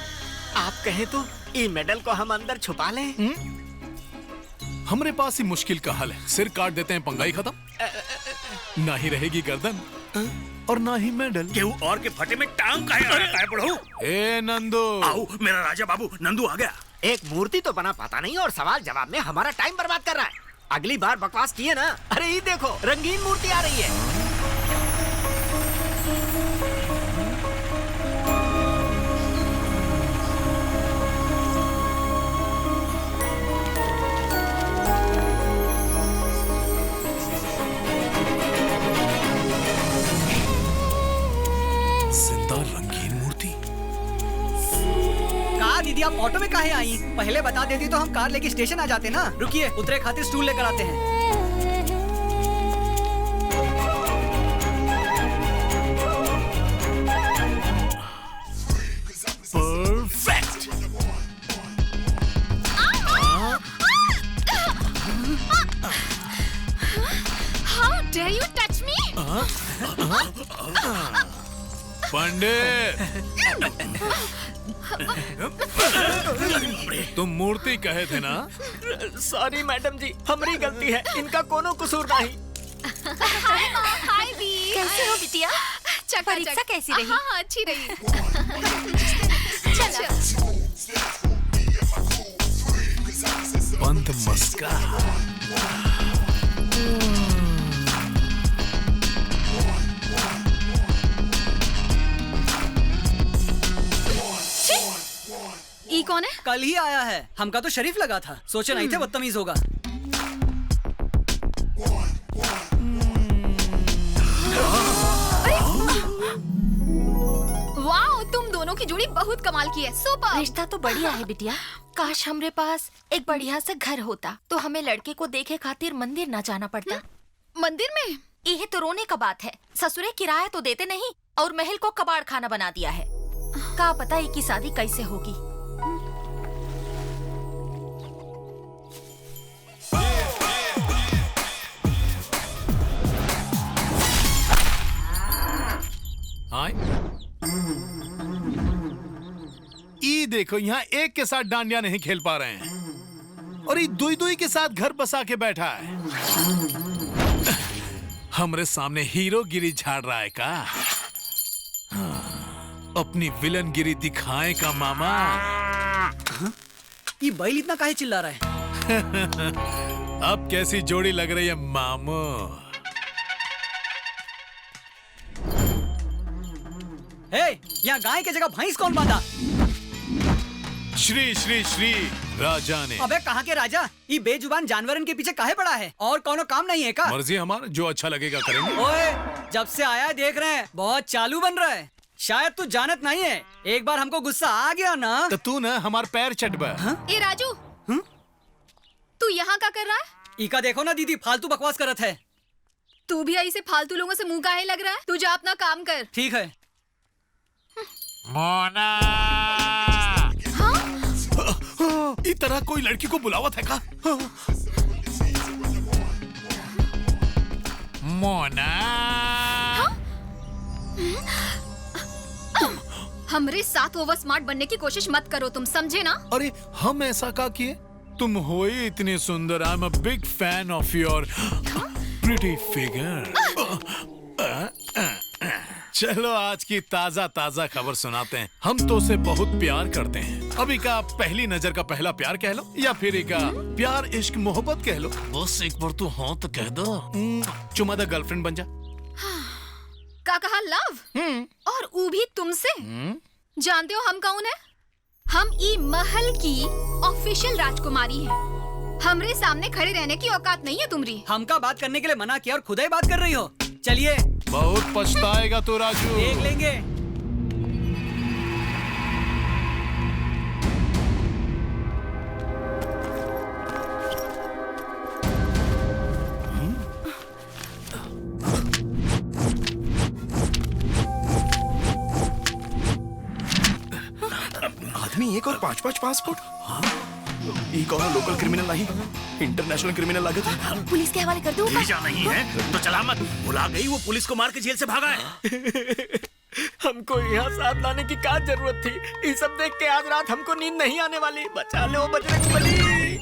आप कहें तो ई मेडल को हम अंदर छुपा लें? हमारे पास ही मुश्किल का हल है। सिर काट देते हैं, पंगाई खत्म। ना ही रहेगी गर्दन और ना ही मेडल। केहू और के फटे में टांग काहे पढ़ो? ए नंदू, आओ मेरा राजा बाबू। नंदू आ गया। एक मूर्ति तो बना पाता नहीं और सवाल जवाब में हमारा टाइम बर्बाद कर रहा है। अगली बार बकवास किए ना। अरे ये देखो, रंगीन मूर्ति आ रही है। रंगीन मूर्ति। कहा दीदी आप ऑटो में काहे आई? पहले बता देती तो हम कार लेके स्टेशन आ जाते ना। रुकिए, उतरे खातिर स्टूल लेकर आते हैं। Perfect. How dare you touch me? पंडित, तुम मूर्ति कहे थे ना? सॉरी मैडम जी, हमारी गलती है, इनका कोनो कसूर नहीं। हाय वी, कैसे हो बिटिया? परीक्षा कैसी रही? हाँ, अच्छी रही। बंद मस्का। ई कौन है? कल ही आया है, हमका तो शरीफ लगा था, सोचे नहीं थे बदतमीज होगा। वाओ, तुम दोनों की जोड़ी बहुत कमाल की है। सुपर। रिश्ता तो बढ़िया है बिटिया। काश हमरे पास एक बढ़िया सा घर होता तो हमें लड़के को देखे खातिर मंदिर ना जाना पड़ता। मंदिर में? यह तो रोने का बात है। ससुरे किराया तो देते नहीं और महल को कबाड़ खाना बना दिया है। का पता है कि शादी कैसे होगी। ई देखो, यहाँ एक के साथ डांडिया नहीं खेल पा रहे हैं और ये दुई दुई के साथ घर बसा के बैठा है। हमरे सामने हीरो गिरी झाड़ रहा है का? अपनी विलन गिरी दिखाए का मामा। ये बैल इतना काहे चिल्ला रहा है? अब कैसी जोड़ी लग रही है मामू? यहाँ गाय की जगह भैंस कौन बांधा? श्री श्री श्री राजा ने। अबे कहाँ के राजा? ये बेजुबान जानवरन के पीछे काहे पड़ा है? और कोनो काम नहीं है का? मर्जी हमारा, जो अच्छा लगेगा करेंगे। ओए, जब से आया है देख रहे हैं बहुत चालू बन रहा है। शायद तू जानत नहीं है, एक बार हमको गुस्सा आ गया ना तो तू ना हमार पैर चटबा। ए राजू, तू यहाँ क्या कर रहा है? इका देखो ना दीदी, फालतू बकवास करत है। तू भी ऐसे फालतू लोगों से मुंह काहे लग रहा है? तू जा अपना काम कर। ठीक है। मोना। इस तरह कोई लड़की को बुलावत है का? मोना। हमरे साथ ओवर स्मार्ट बनने की कोशिश मत करो, तुम समझे ना? अरे हम ऐसा का किए? तुम हो ही इतनी सुंदर। I am a big fan of your pretty figure. चलो आज की ताजा ताजा खबर सुनाते हैं। हम तो उसे बहुत प्यार करते हैं। अभी का पहली नजर का पहला प्यार कह लो या फिर एक प्यार इश्क मोहब्बत कह लो। बस एक बार तू हाँ तो कह दो। चुमा दा गर्लफ्रेंड बन जा। का कहा लव? और वो भी तुमसे? जानते हो हम कौन है? हम ई महल की ऑफिशियल राजकुमारी हैं। हमरे सामने खड़े रहने की औकात नहीं है तुम्हारी। हमका बात करने के लिए मना किया और खुद ही बात कर रही हो। चलिए। बहुत पछताएगा तो राजू। देख लेंगे। आदमी एक और 5-5 पासपोर्ट। ये कौन लोकल क्रिमिनल नहीं, इंटरनेशनल क्रिमिनल लागत है। पुलिस के हवाले कर दो। वीजा नहीं है तो चला मत। भुला गई वो पुलिस को मार के जेल से भागा है। हमको यहाँ साथ लाने की क्या जरूरत थी? ये सब देख के आज रात हमको नींद नहीं आने वाली। बचा लो बजरंगबली।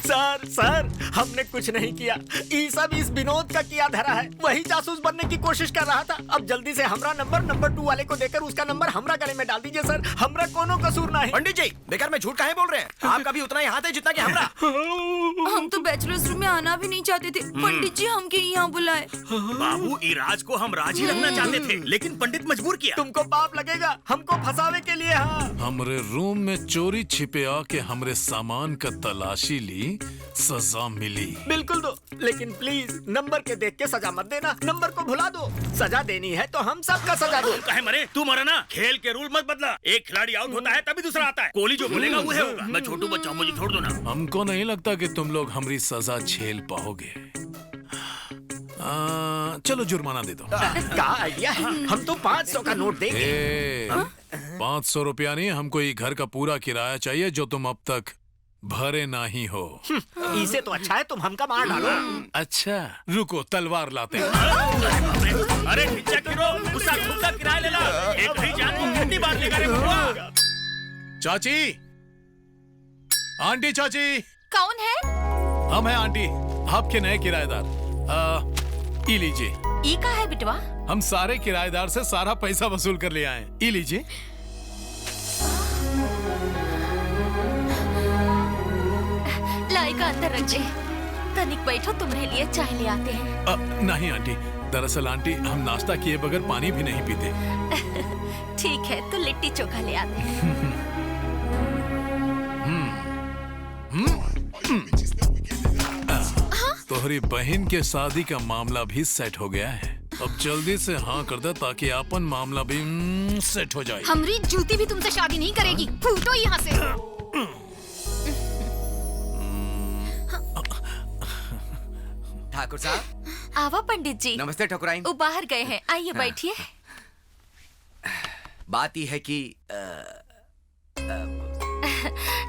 सर सर, हमने कुछ नहीं किया। ये सब इस विनोद का किया धरा है। वही जासूस बनने की कोशिश कर रहा था। अब जल्दी से हमरा नंबर 2 वाले को देकर उसका नंबर हमरा गले में डाल दीजिए सर। हमरा कोनो कसूर नहीं। पंडित जी, बेकार में झूठ काहे बोल रहे हैं? आपका भी उतना ही हाथ है जितना कि हमरा। हम तो बैचलर्स रूम में आना भी नहीं चाहते थे। पंडित जी हमके यहाँ बुलाए। बाबू, इराज को हम राजी रखना चाहते थे लेकिन पंडित मजबूर किया। तुमको पाप लगेगा हमको फंसावे के लिए। हाँ, हमरे रूम में चोरी छिपे आके हमरे सामान का तलाशी ली, सजा मिली। बिल्कुल दो, लेकिन प्लीज नंबर के देख के सजा मत देना। नंबर को भुला दो। सजा देनी है तो हम सबका सजा दो। काहे मरे? तू मरा ना। खेल के रूल मत बदला। एक खिलाड़ी आउट होता है तभी दूसरा आता है। कोहली जो बोलेगा वो होगा। मैं छोटू बच्चा हूँ, मुझे छोड़ दो ना। हमको नहीं लगता कि तुम लोग हमारी सजा झेल पाओगे। चलो जुर्माना दे दो। क्या आइडिया है? हम तो 500 का नोट देंगे। 500 रुपया नहीं, हमको ये घर का पूरा किराया चाहिए जो तुम अब तक भरे नहीं हो। इसे तो अच्छा है तुम हमका मार डालो। अच्छा रुको, तलवार लाते हैं। अरे खिंचा गिरो, उसका खुद का किराया ले ला। एक ही जान को कितनी बार लेगा रे बुआ? चाची, आंटी चाची। कौन है? हम हैं आंटी, आपके नए किराएदार। ई लीजिए। ई का है बिटवा? हम सारे किराएदार से सारा पैसा वसूल कर ले आए। ई लीजिए। लाई का अंदर रख दे। तनिक बैठो, तुम्हारे लिए चाय ले आते हैं। नहीं आंटी, दरअसल आंटी हम नाश्ता किए बगैर पानी भी नहीं पीते। ठीक है तो लिट्टी चोखा ले आते हैं। तोहरी बहन के शादी का मामला भी सेट हो गया है। अब जल्दी से हाँ कर दे ताकि अपन मामला भी सेट हो जाए। हमारी जूती भी तुमसे शादी नहीं करेगी। फूटो यहाँ से। ठाकुर साहब। आवा पंडित जी। नमस्ते ठकुराइन। वो बाहर गए हैं, आइए बैठिए। बात ही है कि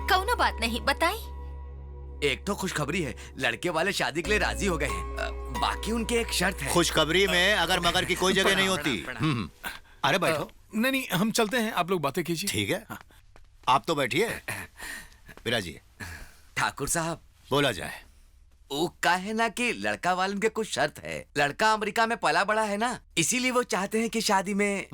कौनो बात नहीं, बताई। एक तो खुशखबरी है, लड़के वाले शादी के लिए राजी हो गए हैं। बाकी उनके एक शर्त है। खुशखबरी में अगर मगर की कोई जगह नहीं होती। अरे बैठो। नहीं हम चलते हैं, आप लोग बातें कीजिए। ठीक है, आप तो बैठिए। विराजिए। ठाकुर साहब, बोला जाए। वो का है ना कि लड़का वाले के कुछ शर्त है। लड़का अमेरिका में पला बड़ा है ना, इसीलिए वो चाहते हैं कि शादी में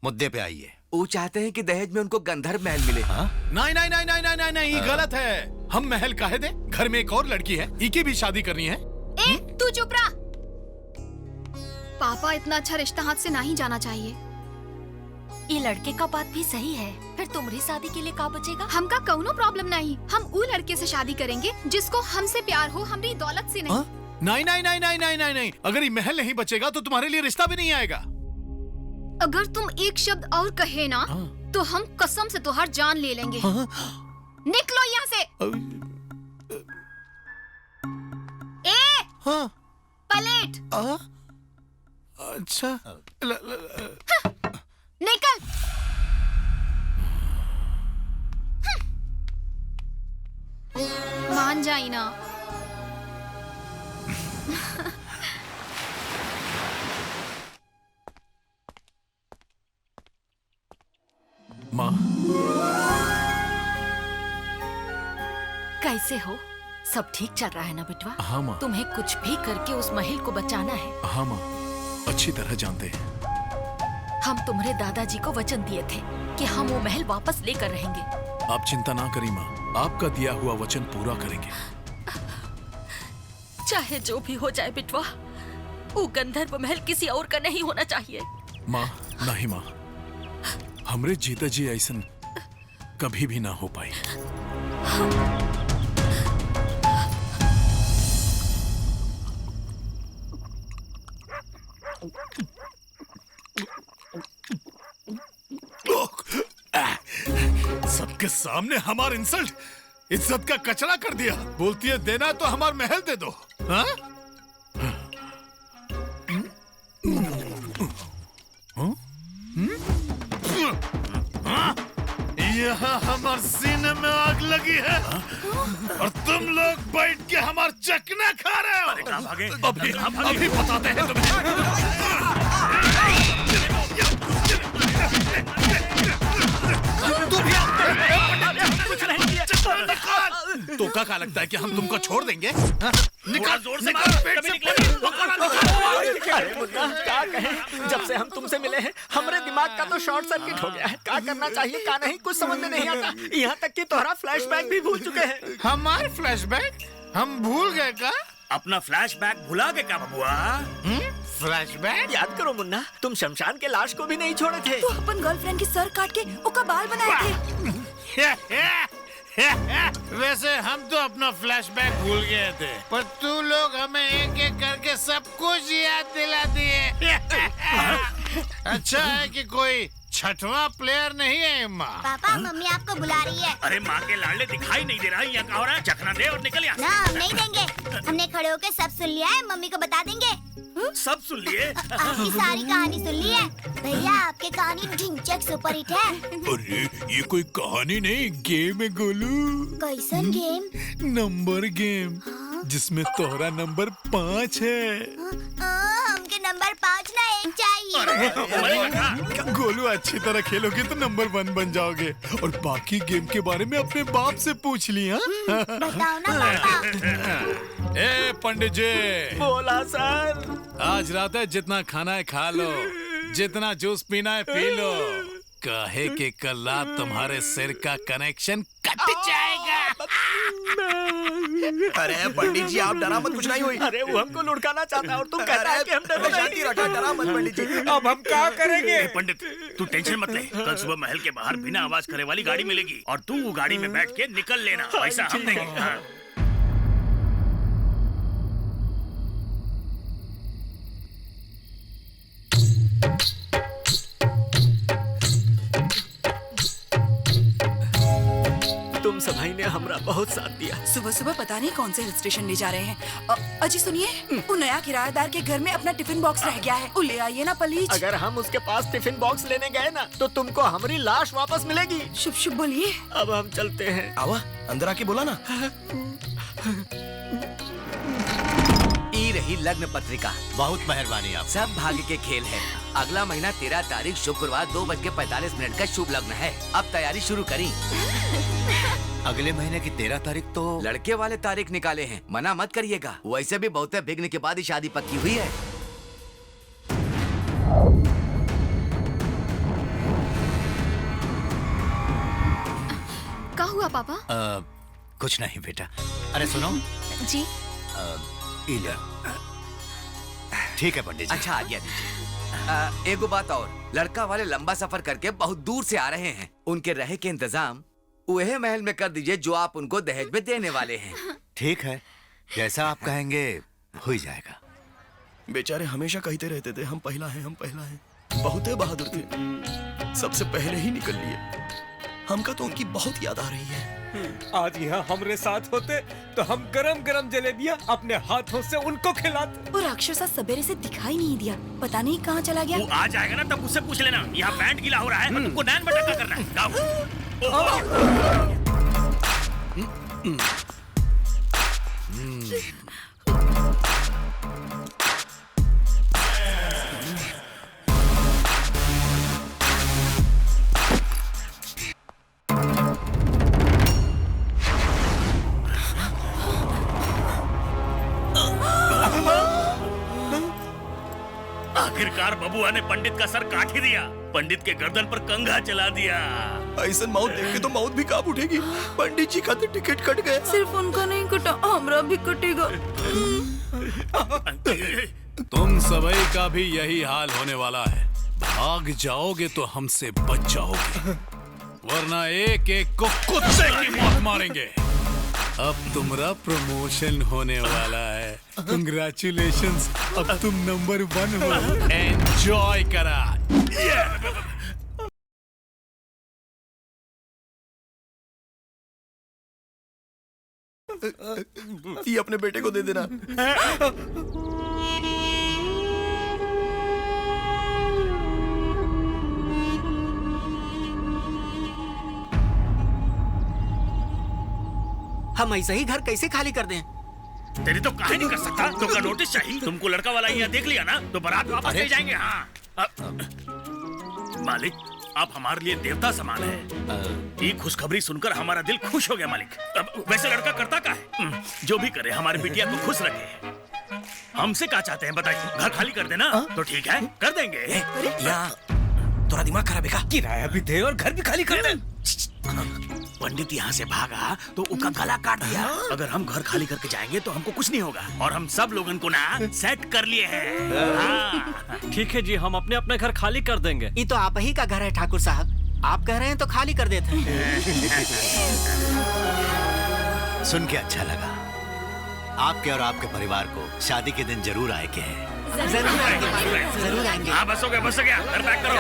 मुद्दे पे आइए। वो चाहते हैं कि दहेज में उनको गंधर्व महल मिले। नहीं नहीं नहीं नहीं नहीं नहीं नहीं, ये गलत है। हम महल काहे दे? घर में एक और लड़की है, इकी भी शादी करनी है। ए, तू चुप रहा। पापा, इतना अच्छा रिश्ता हाथ से नहीं जाना चाहिए। ये लड़के का बात भी सही है। फिर तुम्हारी शादी के लिए का बचेगा? हमका कौनो प्रॉब्लम नहीं। हम उ लड़के से शादी करेंगे जिसको हमसे प्यार हो, हमारी दौलत से नहीं। नहीं नहीं नहीं नहीं नहीं नहीं नहीं, अगर ये महल नहीं बचेगा तो तुम्हारे लिए रिश्ता भी नहीं आएगा। अगर तुम एक शब्द और कहे ना तो हम कसम से तुम्हार जान ले लेंगे। निकलो यहाँ से। पलेट। अच्छा निकल। मान जाई ना। माँ कैसे हो? सब ठीक चल रहा है ना बेटवा? हाँ माँ। तुम्हें कुछ भी करके उस महल को बचाना है। हाँ माँ, अच्छी तरह जानते हैं। हम तुम्हारे दादाजी को वचन दिए थे कि हम वो महल वापस लेकर रहेंगे। आप चिंता ना करी माँ, आपका दिया हुआ वचन पूरा करेंगे। चाहे जो भी हो जाए बेटवा, वो गंधर्व महल किसी और का नहीं होना चाहिए। माँ नहीं माँ, हमरे जीता जी ऐसा कभी भी ना हो पाई। सबके सामने हमार इंसल्ट, इज्जत का कचरा कर दिया। बोलती है देना तो हमार महल दे दो। हाँ? यहाँ हमार सीने में आग लगी है और तुम लोग बैठ के हमार चकना खा रहे हो। अरे कहाँ भागे? अभी बताते हैं तुम्हें। तो क्या लगता है कि हम तुमको छोड़ देंगे? निकाल जोर से मारो, पेट से अरे मुन्ना क्या कहें, जब से हम तुमसे मिले हैं हमरे दिमाग का तो शॉर्ट सर्किट हो गया है। क्या करना चाहिए क्या नहीं कुछ समझ में नहीं आता। यहाँ तक कि तुम्हारा फ्लैशबैक भी भूल चुके हैं। हमारे फ्लैशबैक हम भूल गए का? अपना फ्लैशबैक भुला के क्या बबुआ? फ्लैशबैक याद करो मुन्ना, तुम शमशान के लाश को भी नहीं छोड़े थे। तो अपन गर्लफ्रेंड की सर काट के उसका बाल बनाए थे। वैसे हम तो अपना फ्लैशबैक भूल गए थे, पर तू लोग हमें एक एक करके सब कुछ याद दिला दिए। अच्छा है कि कोई छठवां प्लेयर नहीं है। माँ पापा मम्मी आपको बुला रही है। अरे माँ के लाडले दिखाई नहीं दे रहा है, यहाँ क्या हो रहा है? चखना दे और निकल यहाँ। ना हम नहीं देंगे, हमने खड़े होकर सब सुन लिया है, मम्मी को बता देंगे। सब सुन लिए? आपकी सारी कहानी सुन ली है भैया, आपकी कहानी ढिंचक सुपर हिट है। अरे ये कोई कहानी नहीं, गेम है गोलू। कैसन गेम? नंबर गेम, जिसमें तोहरा नंबर 5 है। हमके नंबर 5 ना 1 चाहिए। गोलू अच्छी तरह खेलोगे तो नंबर 1 बन जाओगे। और बाकी गेम के बारे में अपने बाप से पूछ लिया। बताओ ना पापा। ए पंडित जी। बोला सर। आज रात है, जितना खाना है खा लो, जितना जूस पीना है पी लो। काहे कि कल रात तुम्हारे सिर का कनेक्शन कट जाएगा। अरे पंडित जी आप डरा मत, कुछ नहीं हुई। अरे वो हमको लुढ़काना चाहता है और तुम कहता है कि हम डर शांति रखा, डरा मत पंडित जी। अब हम क्या करेंगे? पंडित तू टेंशन मत ले, कल सुबह महल के बाहर बिना आवाज करे वाली गाड़ी मिलेगी और तू वो गाड़ी में बैठ के निकल लेना, पैसा हम देंगे। हाँ। तुम सभाई ने हमरा बहुत साथ दिया। सुबह सुबह पता नहीं कौन से हिल स्टेशन ले जा रहे हैं। अजी सुनिए, वो नया किराएदार के घर में अपना टिफिन बॉक्स रह गया है, वो ले आइए ना प्लीज। अगर हम उसके पास टिफिन बॉक्स लेने गए ना तो तुमको हमारी लाश वापस मिलेगी। शुभ शुभ बोलिए। अब हम चलते हैं। आवा अंदर आके बोला ना। ई रही लग्न पत्रिका। बहुत मेहरबानी आप। सब भाग्य के खेल है। अगला महीना 13 तारीख शुक्रवार 2:45 का शुभ लग्न है। अब तैयारी शुरू करी। अगले महीने की 13 तारीख तो लड़के वाले तारीख निकाले हैं, मना मत करिएगा। वैसे भी बहुत विघ्न के बाद ही शादी पक्की हुई है। क्या हुआ पापा? कुछ नहीं बेटा। अरे सुनो जी। ठीक है पंडित जी। अच्छा आज्ञा दीजिए। एगो बात और, लड़का वाले लंबा सफर करके बहुत दूर से आ रहे हैं। उनके रहे के इंतजाम वह महल में कर दीजिए जो आप उनको दहेज में देने वाले हैं। ठीक है, जैसा आप कहेंगे हो ही जाएगा। बेचारे हमेशा कहते रहते थे हम पहला हैं, हम पहला हैं। बहुत बहादुर थे, सबसे पहले ही निकल लिए। हमका तो उनकी बहुत याद आ रही है। आज यहाँ हमारे साथ होते तो हम गरम गरम जलेबियाँ अपने हाथों से उनको खिलाते। वो राक्षसा सवेरे से दिखाई नहीं दिया, पता नहीं कहाँ चला गया। वो आ जाएगा ना तब उससे पूछ लेना। यहाँ पैंट गीला हो रहा है और तुमको नैन बटका करना है। आखिरकार बबुआ ने पंडित का सर काट ही दिया, पंडित के गर्दन पर कंघा चला दिया। ऐसा मौत देख के तो मौत भी काब उठेगी। पंडित जी का तो टिकट कट गया। सिर्फ उनका नहीं कटा, हमरा भी कटेगा। तुम सबई का भी यही हाल होने वाला है। भाग जाओगे तो हमसे बच जाओगे, वरना एक एक को कुत्ते की मौत मारेंगे। अब तुम्हारा प्रमोशन होने वाला है। कंग्रेचुलेशंस, अब तुम नंबर 1 हो। एंजॉय करा। ये अपने बेटे को दे देना। हम ऐसे ही घर कैसे खाली कर दें? तेरी तो काहे नहीं कर सकता। तुमका नोटिस चाहिए। तुमको लड़का वाला यहाँ देख लिया ना तो बारात वापस ले जाएंगे। हाँ मालिक, आप हमारे लिए देवता समान है। ये खुशखबरी सुनकर हमारा दिल खुश हो गया मालिक। अब वैसे लड़का करता क्या है? जो भी करे हमारी बिटिया को खुश रखे। हमसे क्या चाहते हैं बताइए? घर खाली कर देना तो ठीक है, कर देंगे। थोड़ा दिमाग खराब है का? किराया भी दे और घर भी खाली कर दे। पंडित यहाँ से भागा तो उसका गला काट दिया। अगर हम घर खाली करके जाएंगे तो हमको कुछ नहीं होगा। और हम सब लोगन को ना सेट कर लिए हैं। ठीक है जी, हम अपने अपने घर खाली कर देंगे। ये तो आप ही का घर है ठाकुर साहब, आप कह रहे हैं तो खाली कर देते हैं। सुन के अच्छा लगा। आपके और आपके परिवार को शादी के दिन जरूर आए के हैं। जरूर आएंगे, जरूर आएंगे। हाँ बस हो गया, बस हो गया। घर पैक करो।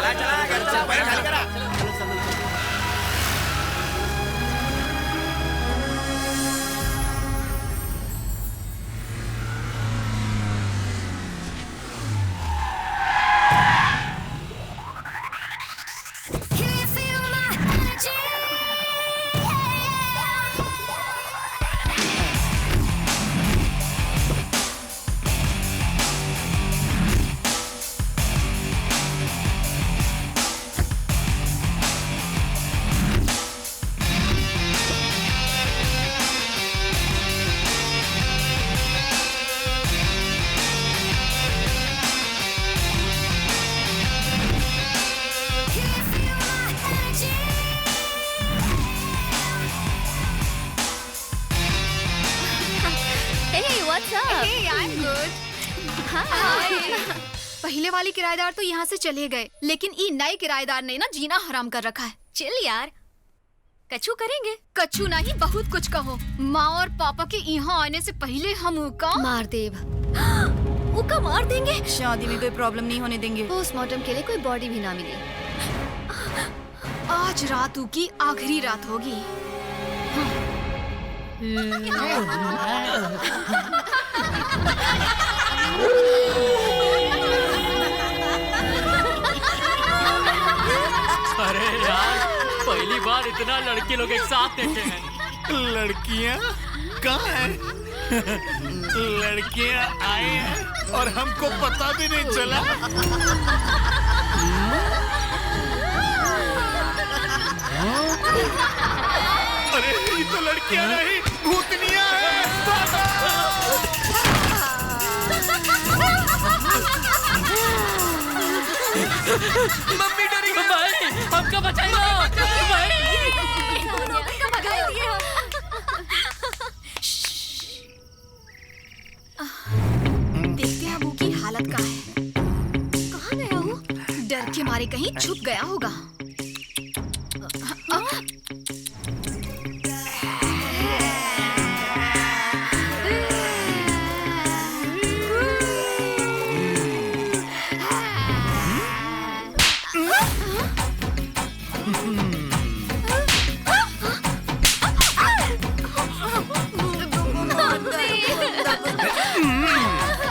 पहले वाले किराएदार तो यहाँ से चले गए, लेकिन ये नए किराएदार ने ना जीना हराम कर रखा है। चिल यार, कछु करेंगे। कछु नहीं, बहुत कुछ कहो। माँ और पापा के यहाँ आने से पहले हम उका मार देव। उका मार देंगे। शादी में कोई प्रॉब्लम नहीं होने देंगे। पोस्टमार्टम के लिए कोई बॉडी भी ना मिली। आज रात की आखिरी रात होगी। अरे यार, पहली बार इतना लड़के लोग एक साथ देखे हैं। लड़कियां कहाँ हैं? लड़कियां आए हैं और हमको पता भी नहीं चला। अरे ये तो लड़कियां नहीं, भूतनियां हैं। मम्मी डरी गई। भाई हमको बचाइए भाई। देखते हैं अबू की हालत क्या है। कहाँ गया वो? डर के मारे कहीं छुप गया होगा।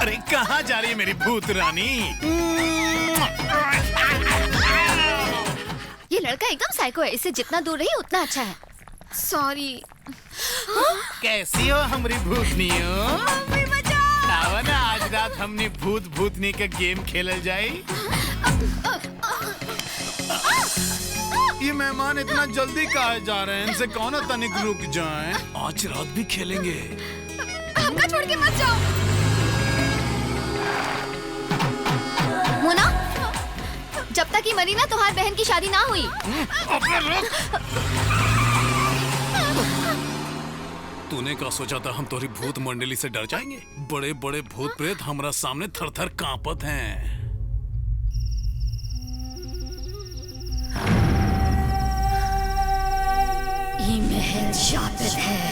अरे कहाँ जा रही है मेरी भूत रानी? ये लड़का एकदम साइको है, इससे जितना दूर रही उतना अच्छा है। सॉरी। कैसी हो हमारी भूतनियो? आओ ना, आज रात हमने भूत भूतनी का गेम खेल जाए। ये मेहमान इतना जल्दी कहाँ जा रहे हैं? इनसे कौन तनिक रुक जाएं? आज रात भी खेलेंगे। हमका छोड़ के मत जाओ। मोना, जब तक ये मरी ना तुम्हारी बहन की शादी ना हुई। तूने क्या सोचा था हम तोरी भूत मंडली से डर जाएंगे? बड़े बड़े भूत प्रेत हमारा सामने थर थर कांपत हैं। ये महल शापित है,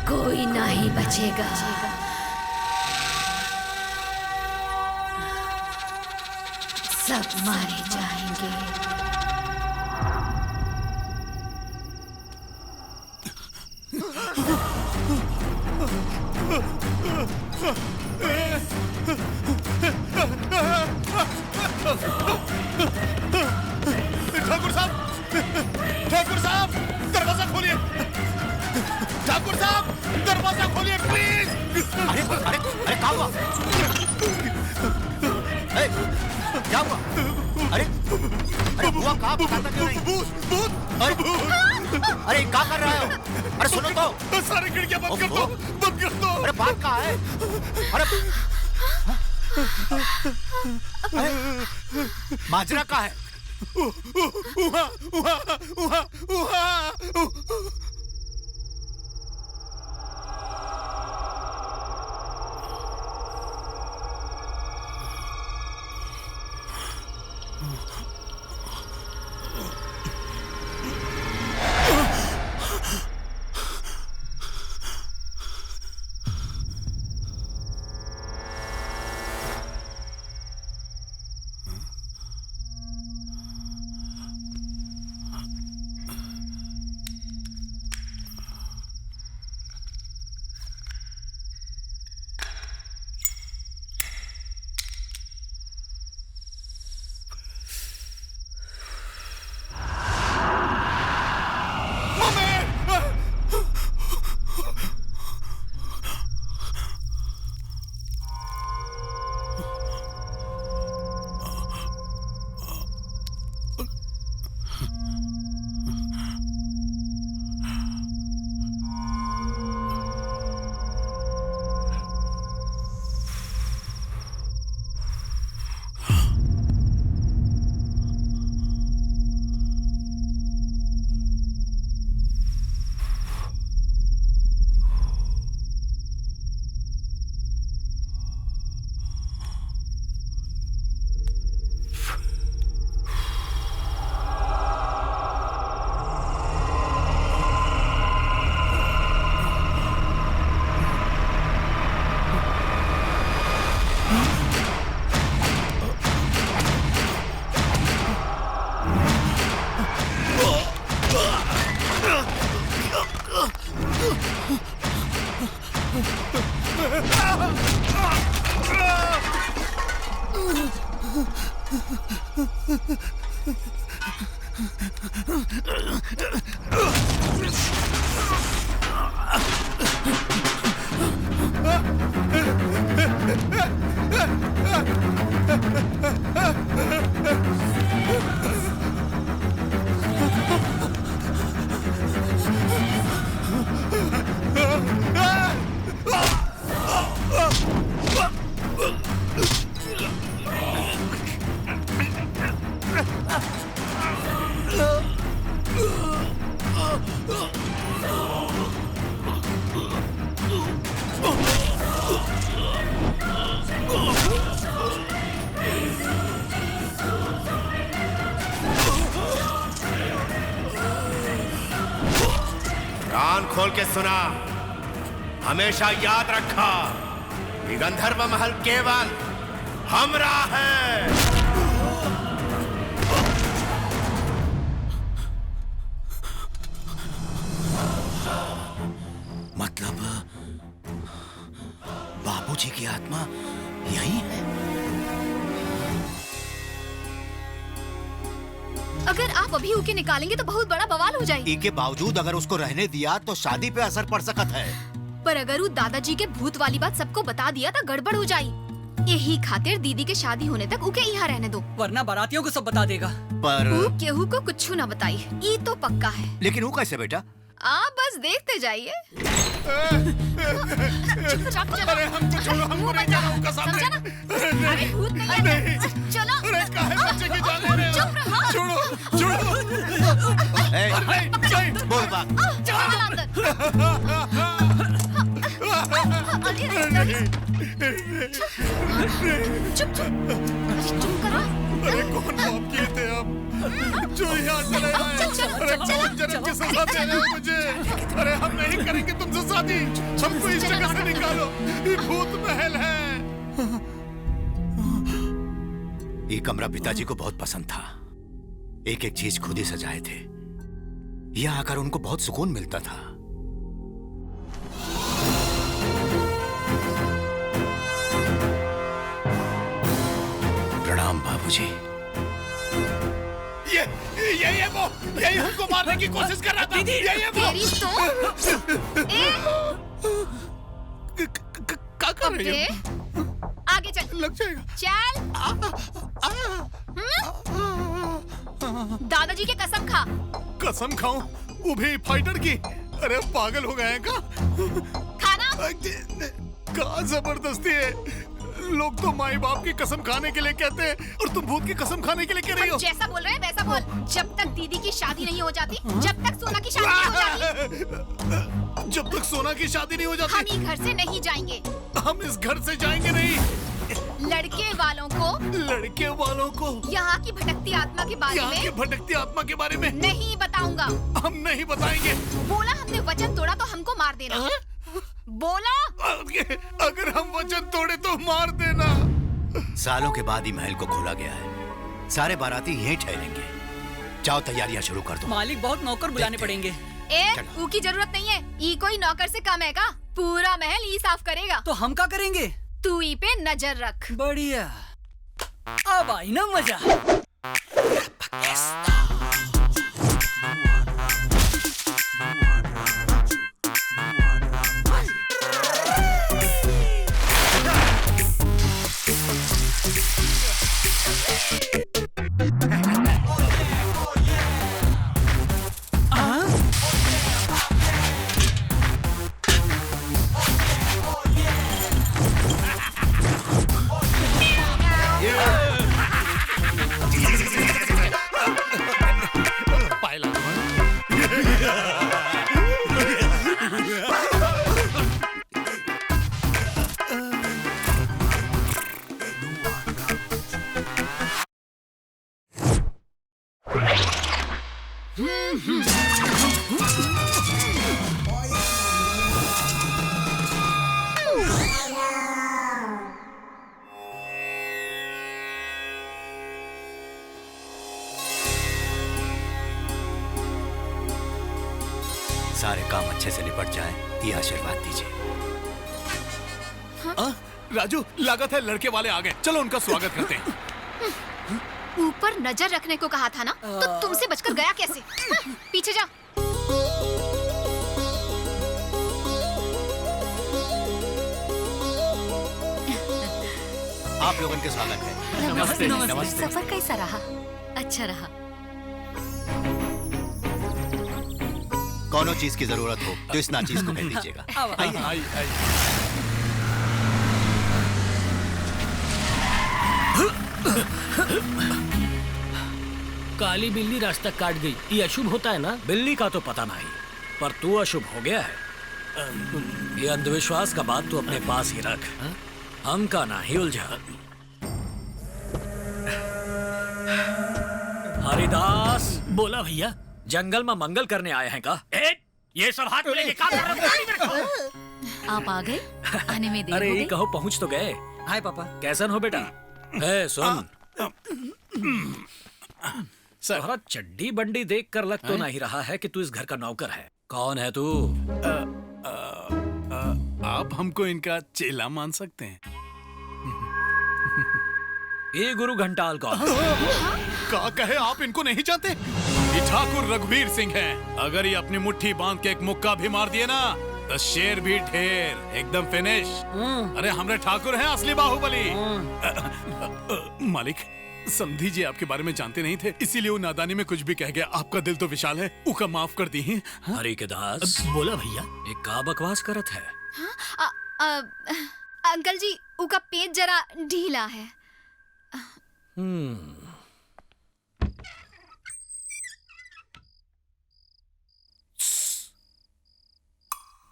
कोई नहीं बचेगा। सब मारे जाएंगे। ठाकुर साहब, ठाकुर साहब, दरवाजा खोलिए। ठाकुर साहब, दरवाजा खोलिए प्लीज। अरे अरे अरे क्या हुआ? क्या हुआ? अरे अरे बुआ कहाँ बताता क्यों नहीं? अरे अरे क्या कर रहा है? अरे सुनो तो। सारी खिड़कियां बंद कर दो, बंद कर दो। अरे बात कहाँ है? अरे माजरा कहाँ है? उहा, उहा, उहा, उहा। कान खोल के सुना, हमेशा याद रखा कि गंधर्व महल केवल हमरा है। मतलब बाबूजी की आत्मा यही है। अगर आप अभी उके निकालेंगे तो बहुत बड़ा बवाल हो जाएगी। के बावजूद अगर उसको रहने दिया तो शादी पे असर पड़ सकता है। पर अगर वो दादाजी के भूत वाली बात सबको बता दिया तो गड़बड़ हो जाई। यही खातिर दीदी के शादी होने तक उके यहाँ रहने दो, वरना बारातियों को सब बता देगा। पर ऊ केहू को कुछ ना बताई, ये तो पक्का है। लेकिन वो कैसे बेटा? आप बस देखते जाइए। चुपचाप चलो। अरे हमको छोड़ो, हमको नहीं जाना उनका सामने। अरे भूत नहीं है। चलो। अरे काहे बच्चे की जान ले रहे हो? चुप रहो। छोड़ो, छोड़ो। बोल बात। चलो अंदर। चुप चुप करो। अरे कौन पाप किए थे आप जो यहाँ चले आए? अरे बहुत जन्म की सजा दे रहे हो मुझे। अरे हम नहीं करेंगे तुमसे शादी, हमको इस जगह से निकालो, ये भूत महल है। ये कमरा पिताजी को बहुत पसंद था। एक एक चीज खुद ही सजाए थे। यहाँ आकर उनको बहुत सुकून मिलता था। प्रणाम बाबूजी। ये वो, यही हमको मारने की कोशिश कर रहा था। ये वो। क्या कर रही हो? आगे चल। लग जाएगा। चल। दादाजी की कसम खा। कसम खाऊं? वो भी फाइटर की? अरे पागल हो गए हैं क्या? खाना? क्या जबरदस्ती है। लोग तो माई बाप की कसम खाने के लिए कहते हैं और तुम भूत की कसम खाने के लिए कह रही हो। जैसा बोल रहे हैं वैसा बोल। जब तक दीदी की शादी नहीं हो जाती, जब तक सोना की शादी नहीं हो जाती, जब तक सोना की शादी नहीं हो जाती, हम ही घर से नहीं जाएंगे। हम इस घर से जाएंगे नहीं। लड़के वालों को यहाँ की भटकती आत्मा के बारे में, यहाँ की भटकती आत्मा के बारे में नहीं बताऊंगा। हम नहीं बताएंगे। बोला हमने वचन तोड़ा तो हमको मार देना। बोला अगर हम वचन तोड़े तो मार देना। सालों के बाद ही महल को खोला गया है। सारे बाराती यहीं ठहरेंगे। जाओ तैयारियां शुरू कर दो। मालिक बहुत नौकर बुलाने पड़ेंगे। ऊ की जरूरत नहीं है। ई कोई नौकर से कम है का? पूरा महल ई साफ करेगा। तो हम क्या करेंगे? तू ई पे नजर रख। बढ़िया, अब आई ना मजा। सारे काम अच्छे से निपट जाएं, ये आशीर्वाद दीजिए। राजू, लागत है लड़के वाले आ गए। चलो उनका स्वागत करते हैं। ऊपर नजर रखने को कहा था ना, तो तुमसे बचकर गया कैसे? पीछे जा। आप लोगों के स्वागत है। नमस्ते। नमस्ते। सफर कैसा रहा? अच्छा रहा। कोनो चीज की जरूरत हो तो इस नाचीज को कह दीजिएगा। आइए। काली बिल्ली रास्ता काट गई, ये अशुभ होता है ना? बिल्ली का तो पता नहीं, पर तू अशुभ हो गया है। ये अंधविश्वास का बात तू अपने पास ही रख, हम का ना ही उलझा। हरिदास, बोला भैया। जंगल में मंगल करने आए हैं का? ये सब हाथ में लेके काम कर रहे हो? आप आ गए? आने में देर अरे हो ये गई? कहो पहुंच तो गए। हाय पापा। कैसन हो बेटा? ए सुन, तुम्हारा चड्डी बंडी देख कर लग तो नहीं रहा है कि तू इस घर का नौकर है। कौन है तू? आप हमको इनका चेला मान सकते हैं। ये गुरु घंटाल कौन? का कहे आप इनको नहीं जानते? ये ठाकुर रघुवीर सिंह हैं। अगर ये अपनी मुट्ठी बांध के एक मुक्का भी मार दिए ना तो शेर भी ढेर, एकदम फिनिश। अरे हमरे ठाकुर हैं असली बाहुबली। मालिक, समझी जी आपके बारे में जानते नहीं थे, इसीलिए वो नादानी में कुछ भी कह गया। आपका दिल तो विशाल है, उका माफ कर दी। हरी के दास बोला भैया। एक का बकवास करत है। अंकल जी, उका पेट जरा ढीला है।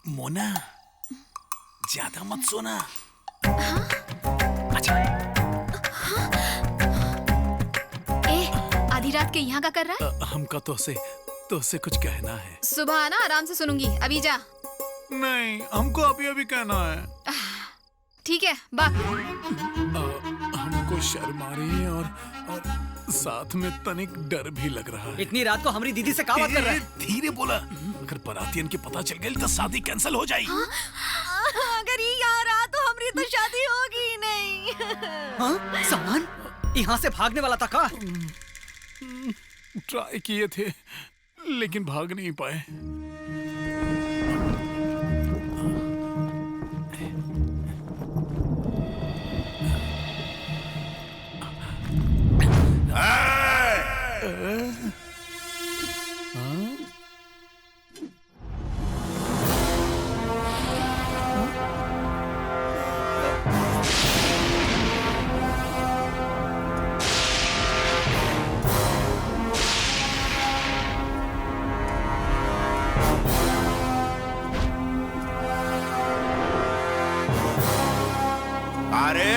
मोना, ज्यादा मत सोना। आधी रात के यहाँ का कर रहा है? हमका तो से कुछ कहना है। सुबह आना, आराम से सुनूंगी। अभी जा। नहीं, हमको अभी अभी कहना है। ठीक है, बात। हमको शर्म आ रही है और साथ में तनिक डर भी लग रहा है। इतनी रात को हमारी दीदी से क्या बात कर रहा है? धीरे बोला, अगर बरातियन के पता चल गई तो शादी कैंसिल हो जाएगी। अगर ये यहाँ रहा तो हमारी तो शादी होगी नहीं। हाँ? सामान यहाँ से भागने वाला था का? ट्राई किए थे लेकिन भाग नहीं पाए। अरे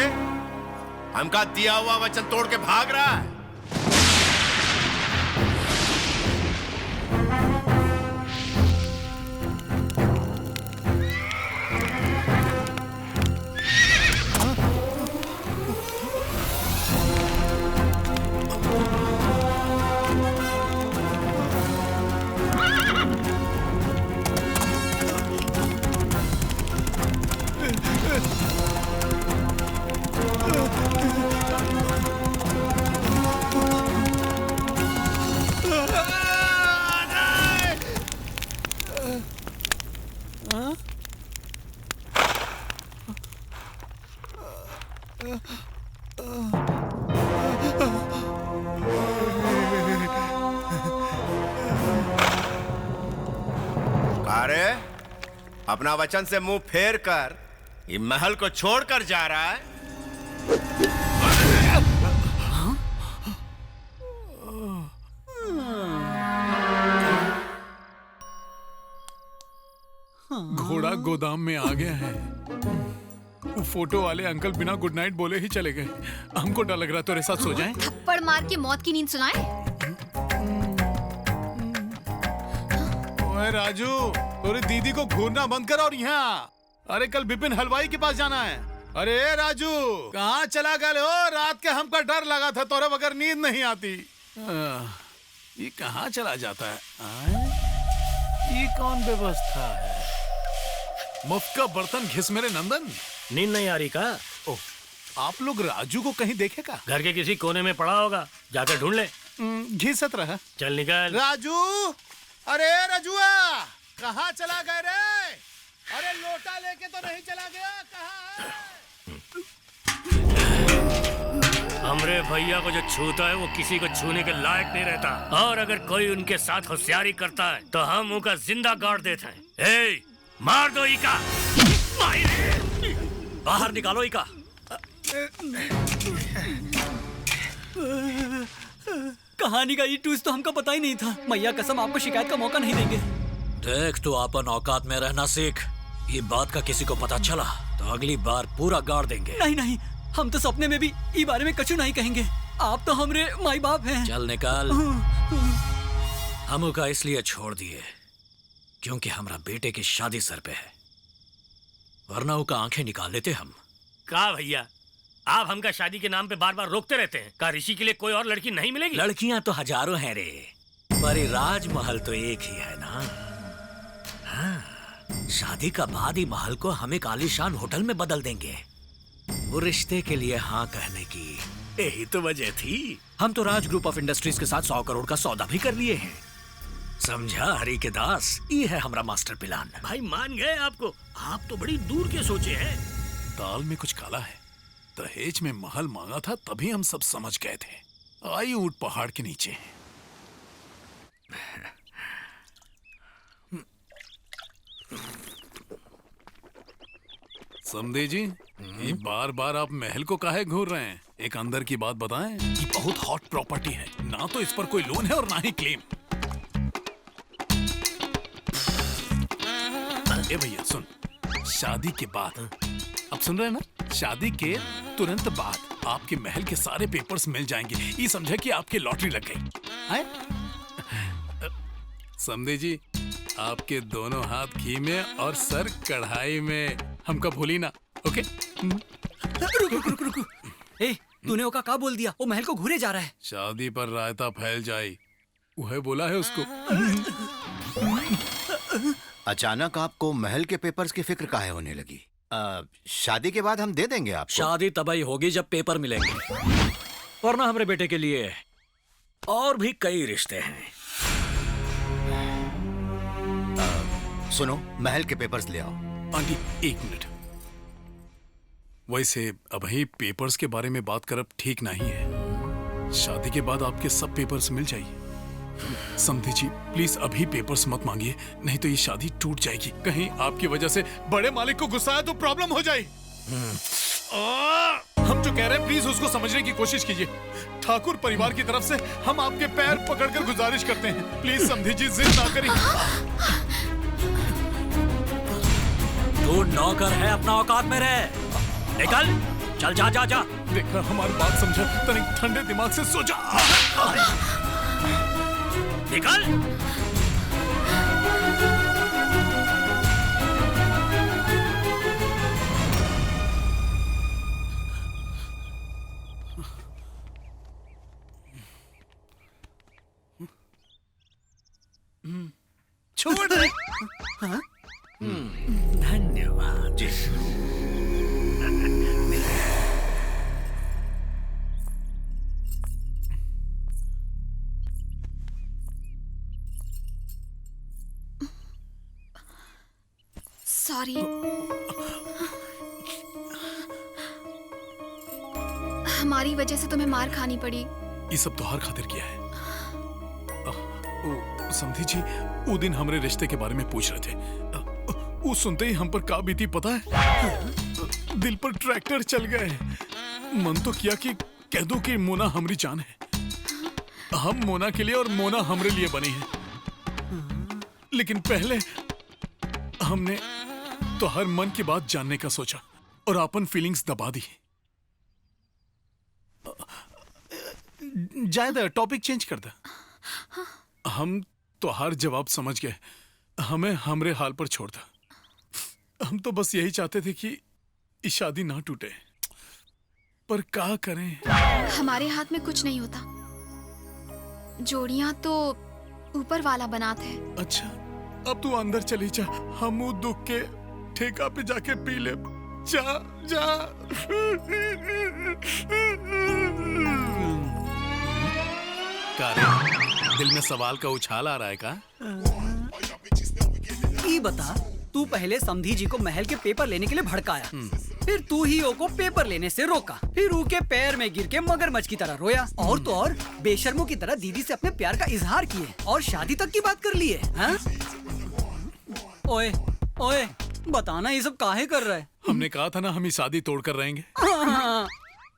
हमका दिया हुआ वचन तोड़ के भाग रहा है। अरे अपना वचन से मुंह फेर कर ये महल को छोड़कर जा रहा है। घोड़ा गोदाम में आ गया है। वो फोटो वाले अंकल बिना गुड नाइट बोले ही चले गए। हमको डर लग रहा है तेरे साथ सो जाएं? थप्पड़ मार के मौत की नींद सुनाए। ओए राजू, तेरी दीदी को घूरना बंद कर और यहाँ। अरे कल बिपिन हलवाई के पास जाना है। अरे राजू, कहाँ चला गए हो? रात के हमका डर लगा था, तोरे बगैर नींद नहीं आती। ये कहाँ चला जाता है? ये कौन व्यवस्था है? मुफ्त का बर्तन घिस मेरे नंदन। नींद नहीं आ रही का? ओह, आप लोग राजू को कहीं देखे का? घर के किसी कोने में पड़ा होगा, जाकर ढूंढ ले। घिसत रहा। चल निकल। राजू, अरे राजुआ, कहाँ चला गए रे? अरे लोटा लेके तो नहीं चला गया? कहाँ है? हमरे भैया को जो छूता है वो किसी को छूने के लायक नहीं रहता, और अगर कोई उनके साथ होशियारी करता है तो हम उनका जिंदा गाड़ देते हैं। ए, मार दो इका। बाहर निकालो इका। कहानी का ये ट्विस्ट तो हमको पता ही नहीं था। मैया कसम, आपको शिकायत का मौका नहीं देंगे। देख, तू अपन औकात में रहना सीख। ये बात का किसी को पता चला तो अगली बार पूरा गाड़ देंगे। नहीं नहीं, हम तो सपने में भी इस बारे में कछु नहीं कहेंगे। आप तो हमरे माई बाप हैं। चल निकाल। हम का इसलिए छोड़ दिए क्योंकि हमारा बेटे की शादी सर पे है, वरना वो का आंखें निकाल लेते हम। का भैया, आप हमका शादी के नाम पे बार बार रोकते रहते हैं। का ऋषि के लिए कोई और लड़की नहीं मिलेगी? लड़कियां तो हजारों हैं रे, पर ये राजमहल तो एक ही है ना। हाँ, शादी का बाद ही महल को हम एक आलीशान होटल में बदल देंगे। वो रिश्ते के लिए हाँ कहने की यही तो वजह थी। हम तो राज ग्रुप ऑफ इंडस्ट्रीज के साथ 100 करोड़ का सौदा भी कर लिए हैं। समझा हरी के दास, ये है हमारा मास्टर प्लान। भाई मान गए आपको, आप तो बड़ी दूर के सोचे हैं। दाल में कुछ काला है। दहेज में महल मांगा था तभी हम सब समझ गए थे। आई ऊंट पहाड़ के नीचे। समझे जी, ये बार बार आप महल को काहे घूर रहे हैं? एक अंदर की बात बताएं। ये बहुत हॉट प्रॉपर्टी है, ना तो इस पर कोई लोन है और ना ही क्लेम। ए भैया सुन, शादी के बाद, अब सुन रहे हैं ना, शादी के तुरंत बाद आपके महल के सारे पेपर्स मिल जाएंगे। ये समझे कि आपकी लॉटरी लग गई। समझे जी, आपके दोनों हाथ घी में और सर कढ़ाई में। हमका भूली ना, ओके? रुक। ए, तूने ओका का बोल दिया? वो महल को घूरे जा रहा है। शादी पर रायता फैल जाए, वह बोला है उसको। अचानक आपको महल के पेपर्स की फिक्र काहे होने लगी? शादी के बाद हम दे देंगे आपको। शादी तभी होगी जब पेपर मिलेंगे, वरना हमारे बेटे के लिए और भी कई रिश्ते हैं। सुनो, महल के पेपर्स ले आओ। आंटी एक मिनट। वैसे अभी पेपर्स के बारे में बात करब ठीक नहीं है। शादी के बाद आपके सब पेपर्स मिल जाएगी। समधी जी प्लीज अभी पेपर्स मत मांगिए, नहीं तो ये शादी टूट जाएगी। कहीं आपकी वजह से बड़े मालिक को गुस्सा आया तो प्रॉब्लम हो जाए। हम जो कह रहे हैं प्लीज उसको समझने की कोशिश कीजिए। ठाकुर परिवार की तरफ से हम आपके पैर पकड़कर गुजारिश करते हैं, प्लीज समधी जी जिद ना करिए। तू नौकर है, अपना औकात में रह। निकल, चल जा जा जा। देखा, हमारी बात समझा, तनिक ठंडे दिमाग से सोचा। निकल। छोड़ दे। धन्यवाद जी। सॉरी। हमारी वजह से तुम्हें मार खानी पड़ी। ये सब तोहार खातिर किया है। समधी जी वो दिन हमरे रिश्ते के बारे में पूछ रहे थे, वो सुनते ही हम पर का बीती पता है? दिल पर ट्रैक्टर चल गए। मन तो किया कि कह दो कि मोना हमारी जान है। हम मोना के लिए और मोना हमरे लिए बनी है। लेकिन पहले हमने तो हर मन की बात जानने का सोचा और अपन फीलिंग्स दबा दी। ज्यादा टॉपिक चेंज कर दे। हम तो हर जवाब समझ गए, हमें हमरे हाल पर छोड़ दे। हम तो बस यही चाहते थे कि ये शादी ना टूटे, पर क्या करें? हमारे हाथ में कुछ नहीं होता, जोड़ियां तो ऊपर वाला बनाते हैं। अच्छा, अब तू अंदर चली जा, हम वो दुख के ठेका पे जाके पी ले। जा जा। दिल में सवाल का उछाल आ रहा है का? ये बता, तू पहले समधी जी को महल के पेपर लेने के लिए भड़काया, फिर तू ही को पेपर लेने से रोका, फिर के पैर में गिर के मगरमच्छ की तरह रोया, और तो और बेशर्मों की तरह दीदी से अपने प्यार का इजहार किए और शादी तक की बात कर ली है। हाँ? ओए ओए, बताना ये सब काहे कर रहा है? हमने कहा था ना हम ही शादी तोड़ कर रहेंगे।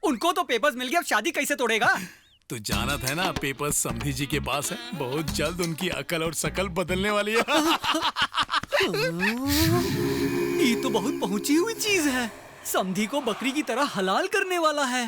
उनको तो पेपर्स मिल गए, अब शादी कैसे तोड़ेगा? तो जाना था ना, पेपर्स समधी जी के पास है, बहुत जल्द उनकी अकल और शकल बदलने वाली है। ये तो बहुत पहुंची हुई चीज है, समधी को बकरी की तरह हलाल करने वाला है।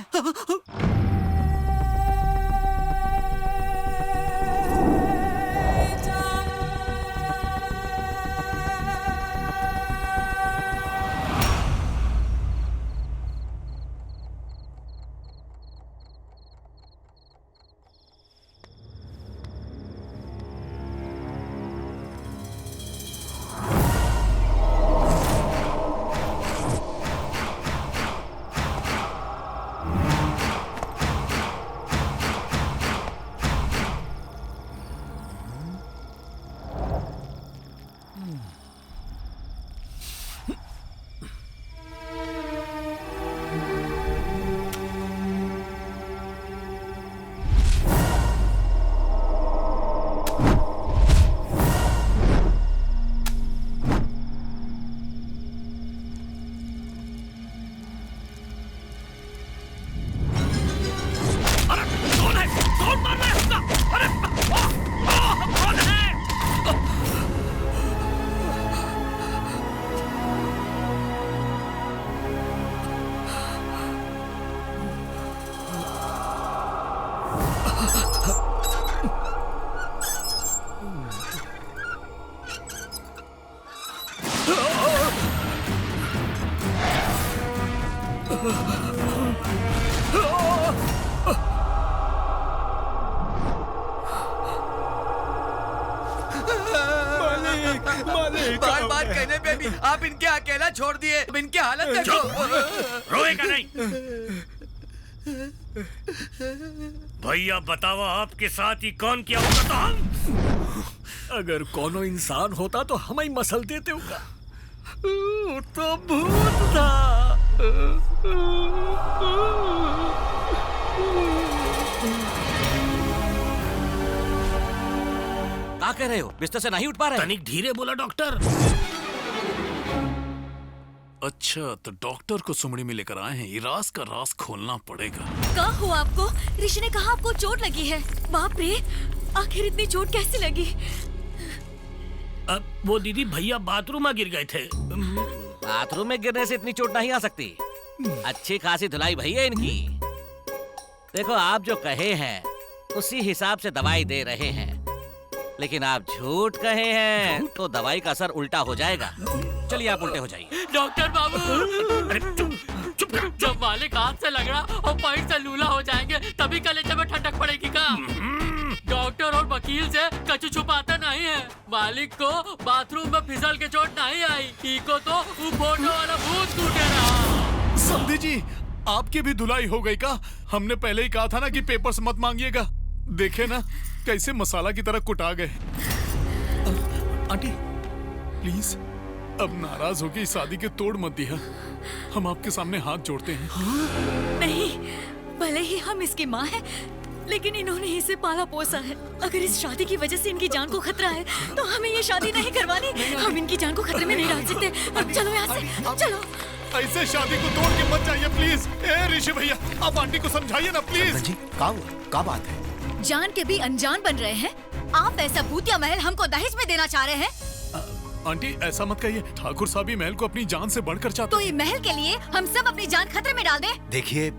बेबी, आप इनके अकेला छोड़ दिए। अब इनकी हालत देखो। रोएगा नहीं। भैया बताओ आपके साथ ही कौन किया होगा तो हम? अगर कोनो इंसान होता तो हम ही मसल देते होगा। तो भूत था। क्या कह रहे हो? बिस्तर से नहीं उठ पा रहे? तनिक धीरे बोला डॉक्टर। अच्छा, तो डॉक्टर को सुमड़ी में लेकर आए हैं। इराज का राज खोलना पड़ेगा। क्या हुआ आपको? ऋषि ने कहा आपको चोट लगी है। बाप रे, आखिर इतनी चोट कैसे लगी? अब वो दीदी भैया बाथरूम में गिर गए थे। बाथरूम में गिरने से इतनी चोट नहीं आ सकती। अच्छी खासी धुलाई भैया इनकी। देखो, आप जो कहे हैं उसी हिसाब से दवाई दे रहे हैं, लेकिन आप झूठ कहे हैं तो दवाई का असर उल्टा हो जाएगा। चलिए आप उल्टे हो जाइए। डॉक्टर बाबू, अरे चुप कर। जब मालिक हाथ से लगड़ा और पैर से लूला हो जाएंगे तभी कलेजे में ठंडक पड़ेगी का? डॉक्टर और वकील से कछु छुपाते नहीं है। मालिक को बाथरूम में फिसल के चोट नहीं आई, इको तो वो फोटो वाला भूत कूटे रहा। समधी जी, आपकी भी धुलाई हो गई का? हमने पहले ही कहा था ना कि पेपर्स मत मांगिएगा। देखे ना कैसे मसाला की तरह कुटा गए। आंटी प्लीज अब नाराज होके इस शादी के तोड़ मत दिया। हम आपके सामने हाथ जोड़ते हैं। नहीं, भले ही हम इसकी माँ हैं, लेकिन इन्होंने इसे पाला पोसा है। अगर इस शादी की वजह से इनकी जान को खतरा है तो हमें ये शादी नहीं करवानी। हम इनकी जान को खतरे में नहीं डाल सकते। अब चलो यहाँ से, चलो। ऐसे शादी को तोड़ के मत जाइए प्लीज। ए ऋषि भैया, आप आंटी को समझाइए ना प्लीज। जी, क्या बात है? जान के भी अनजान बन रहे हैं। आप ऐसा भूतिया महल हमको दहेज में देना चाह रहे हैं? आंटी ऐसा मत कहिए। ठाकुर साहब ही महल को अपनी जान से बढ़कर चाहते। तो ये महल के लिए हम सब अपनी जान खतरे में डाल दें? देखिए,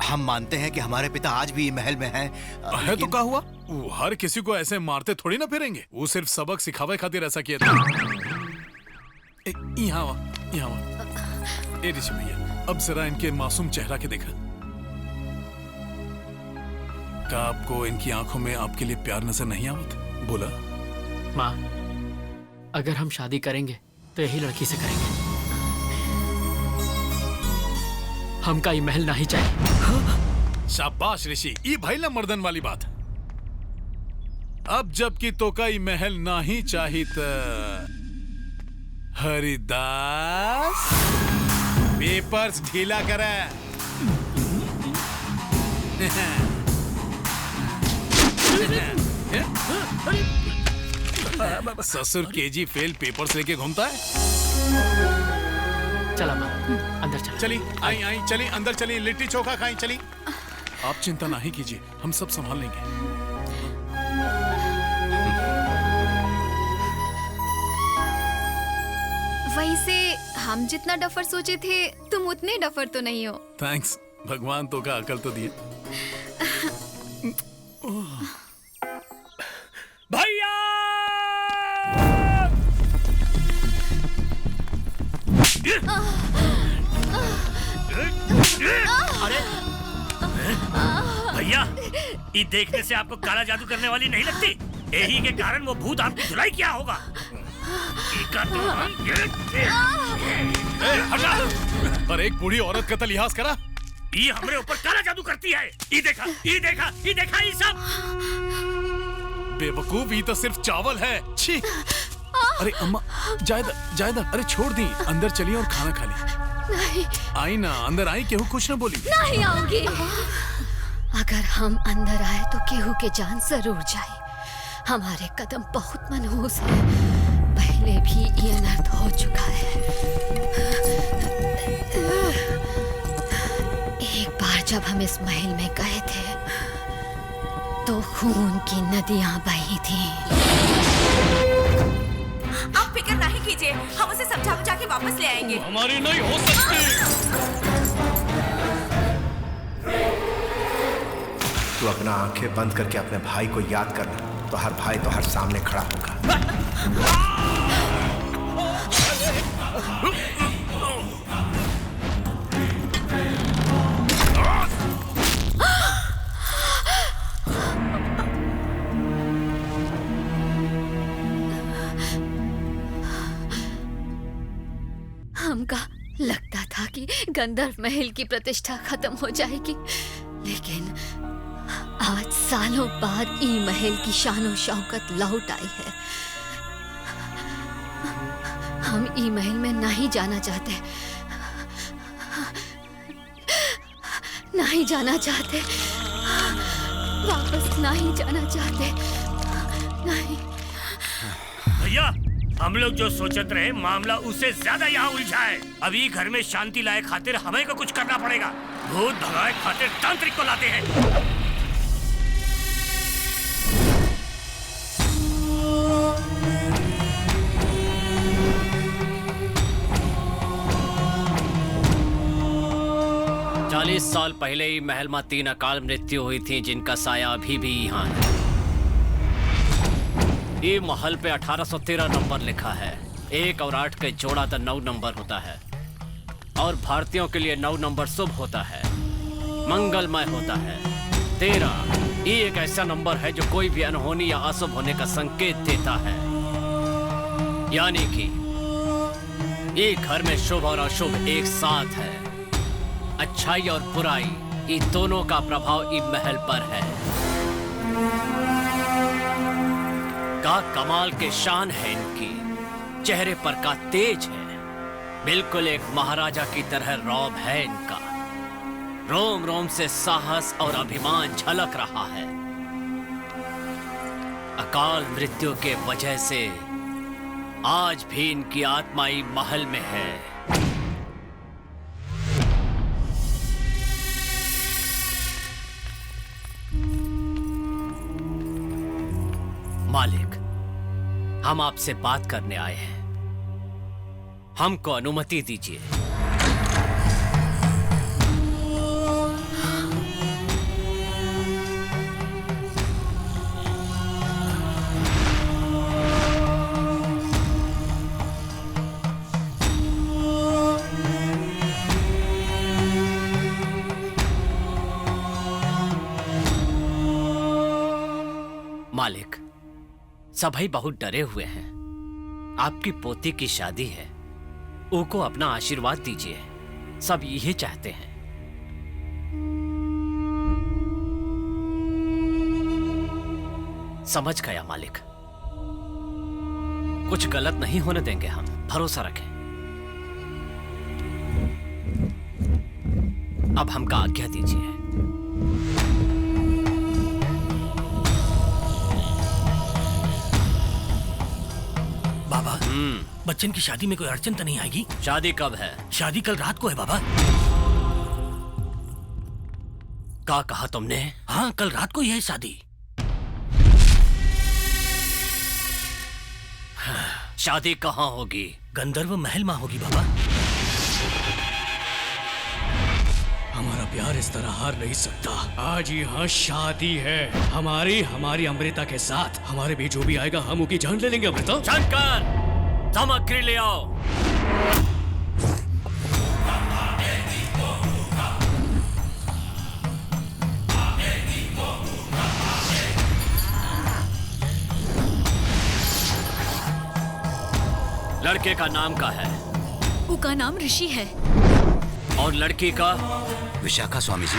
हम मानते हैं कि हमारे पिता आज भी महल में हैं। है तो क्या हुआ? वो हर किसी को ऐसे मारते थोड़ी ना फिरेंगे। वो सिर्फ सबक सिखावे खातिर ऐसा किया था। यहाँ ए ऋषि भैया, अब जरा इनके मासूम चेहरा के देखा। क्या आपको इनकी आंखों में आपके लिए प्यार नजर नहीं आवत? बोला। माँ, अगर हम शादी करेंगे तो यही लड़की से करेंगे। हमका ये महल नहीं चाहिए। शाबाश ऋषि, ये भाई ला मर्दन वाली बात। अब जबकि तो का ये महल नहीं चाहिए हरिदास पेपर्स ढीला करे। ससुर केजी फेल पेपर्स लेके घूमता है। चला माँ, अंदर चला। चली आई चली अंदर चली, लिट्टी चोखा खाई चली। आप चिंता नहीं कीजिए, हम सब संभाल लेंगे। वैसे हम जितना डफर सोचे थे तुम उतने डफर तो नहीं हो। थैंक्स, भगवान तो का अकल तो दिए। भैया! अरे भैया, ये देखने से आपको काला जादू करने वाली नहीं लगती? यही के कारण वो भूत आपकी धुलाई किया होगा। और एक बूढ़ी औरत का लिहाज करा। ये हमारे ऊपर काला जादू करती है। ये देखा ये सब। बेवकूफ, ये तो सिर्फ चावल है। छी। अरे अम्मा, जायदा, अरे छोड़ दी। अंदर चलिए और खाना खा ली। नहीं। आई ना, अंदर आई, केहू कुछ ना बोली। नहीं आऊंगी। अगर हम अंदर आए तो केहू के जान जरूर जाए। हमारे कदम बहुत मनहूस है, पहले भी ये अनर्थ हो चुका है। एक बार जब हम इस महल में गए थे तो खून की नदियां बही थीं। आप फिक्र नहीं कीजिए, हम उसे समझा बुझा के वापस ले आएंगे। हमारी नहीं हो सकती। तू अपना आंखें बंद करके अपने भाई को याद करना, तो हर भाई तो हर सामने खड़ा होगा। लगता था कि गंधर्व महल की प्रतिष्ठा खत्म हो जाएगी, लेकिन आज सालों बाद ई महल की शानो शौकत लौट आई है। हम ई महल में नहीं जाना चाहते, नहीं जाना चाहते, वापस नहीं जाना चाहते, नहीं। भैया, हम लोग जो सोचते रहे मामला उससे ज्यादा यहाँ उलझा है। अभी घर में शांति लाए खातिर हमें को कुछ करना पड़ेगा। भूत भगाए खातिर तांत्रिक को लाते हैं। साल पहले ही महल में 3 अकाल मृत्यु हुई थी, जिनका साया अभी भी यहाँ है। ये महल पे 1813 नंबर लिखा है। 1 और 8 के जोड़ा तो 9 नंबर होता है, और भारतीयों के लिए 9 नंबर शुभ होता है, मंगलमय होता है। 13 ये एक ऐसा नंबर है जो कोई भी अनहोनी या अशुभ होने का संकेत देता है। यानी कि ये घर में शुभ और अशुभ एक साथ है। अच्छाई और बुराई, ये दोनों का प्रभाव इस महल पर है। का कमाल के शान है इनकी, चेहरे पर का तेज है, बिल्कुल एक महाराजा की तरह रौब है इनका। रोम रोम से साहस और अभिमान झलक रहा है। अकाल मृत्यु के वजह से आज भी इनकी आत्मा इस महल में है। मालिक, हम आपसे बात करने आए हैं, हमको अनुमति दीजिए। मालिक, सभी बहुत डरे हुए हैं। आपकी पोती की शादी है, उनको अपना आशीर्वाद दीजिए। सब यही चाहते हैं। समझ गया मालिक, कुछ गलत नहीं होने देंगे हम, भरोसा रखें। अब हमका आज्ञा दीजिए। बाबा, बच्चन की शादी में कोई अड़चन तो नहीं आएगी? शादी कब है? शादी कल रात को है बाबा। क्या कहा तुमने? हाँ, कल रात को ही है शादी। शादी कहाँ होगी? गंधर्व महल में होगी बाबा। हमारा प्यार इस तरह हार नहीं सकता। आज यहाँ शादी है हमारी अमृता के साथ। हमारे भी जो भी आएगा हम उसकी जान ले लेंगे। अमृता, शंकर, सामग्री ले आओ। लड़के का नाम क्या है? उसका नाम ऋषि है। और लड़की का? विशाखा स्वामी जी।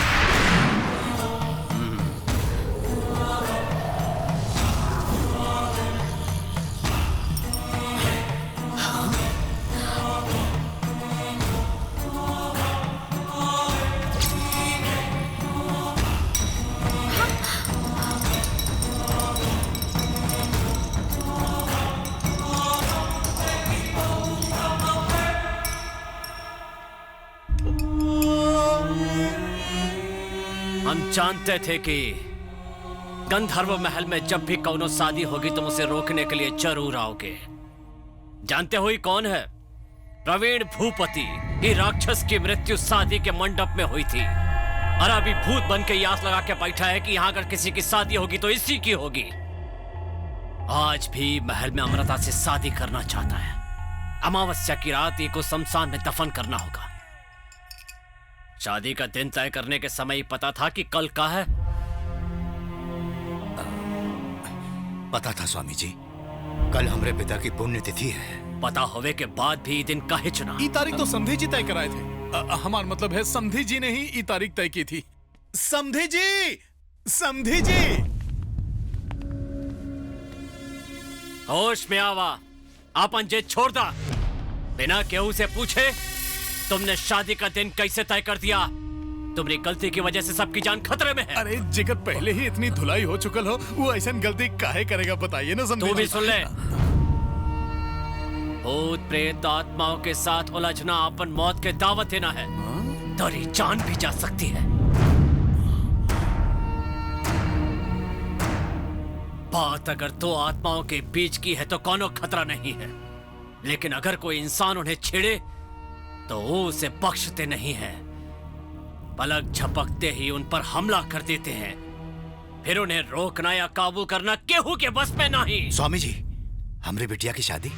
हम जानते थे कि गंधर्व महल में जब भी कौनो शादी होगी तुम उसे रोकने के लिए जरूर आओगे। जानते हो ये कौन है? प्रवीण भूपति। ये राक्षस की मृत्यु शादी के मंडप में हुई थी, और अभी भूत बन के आस लगा के बैठा है कि यहाँ अगर किसी की शादी होगी तो इसी की होगी। आज भी महल में अमृता से शादी करना चाहता है। अमावस्या की रात को शमशान में दफन करना होगा। शादी का दिन तय करने के समय ही पता था कि कल का है। पता था स्वामी जी, कल हमारे पिता की पुण्यतिथि है। पता होवे के बाद भी ई दिन काहे चुना? ई तारीख तो समधी जी तय कराए थे। हमार मतलब है समधी जी ने ही ई तारीख तय की थी। समधी जी, समधी जी, होश में आवा, आपन जे छोड़ दा। बिना केहू से पूछे तुमने शादी का दिन कैसे तय कर दिया? तुम्हारी गलती की वजह से सबकी जान खतरे में है। अरे जिगर पहले ही इतनी धुलाई हो चुकल हो, वो ऐसा गलती काहे करेगा बताइए ना समधी। तू भी सुन ले, भूत प्रेत आत्माओं के साथ उलझना अपन मौत के दावत देना है। तेरी जान भी जा सकती है। बात अगर दो आत्माओं के बीच की है तो कोनो खतरा नहीं है, लेकिन अगर कोई इंसान उन्हें छेड़े तो वो उसे बख्शते नहीं है। पलक झपकते ही उन पर हमला कर देते हैं, फिर उन्हें रोकना या काबू करना केहू के बस में नहीं। स्वामी जी, हमरे बिटिया की शादी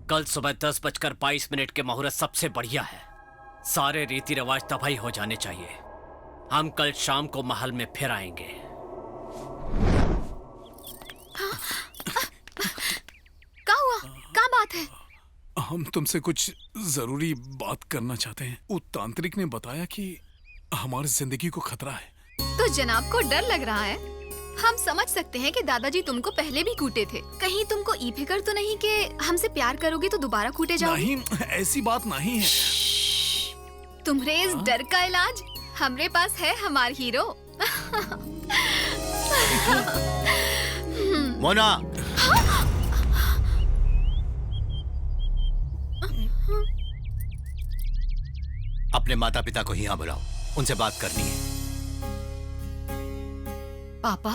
कल सुबह 10:22 के मुहूर्त सबसे बढ़िया है। सारे रीति रिवाज तबाही हो जाने चाहिए। हम कल शाम को महल में फिर आएंगे। क्या हुआ? क्या बात है? हम तुमसे कुछ जरूरी बात करना चाहते हैं। वो तांत्रिक ने बताया कि हमारी जिंदगी को खतरा है। तो जनाब को डर लग रहा है। हम समझ सकते हैं कि दादाजी तुमको पहले भी कूटे थे। कहीं तुमको ई फिक्र तो नहीं कि हमसे प्यार करोगे तो दोबारा कूटे जाओगे? नहीं, ऐसी बात नहीं है। तुम्हारे इस डर का इलाज हमरे पास है, हमार हीरो। मोना, अपने माता पिता को यहाँ बुलाओ, उनसे बात करनी है। पापा,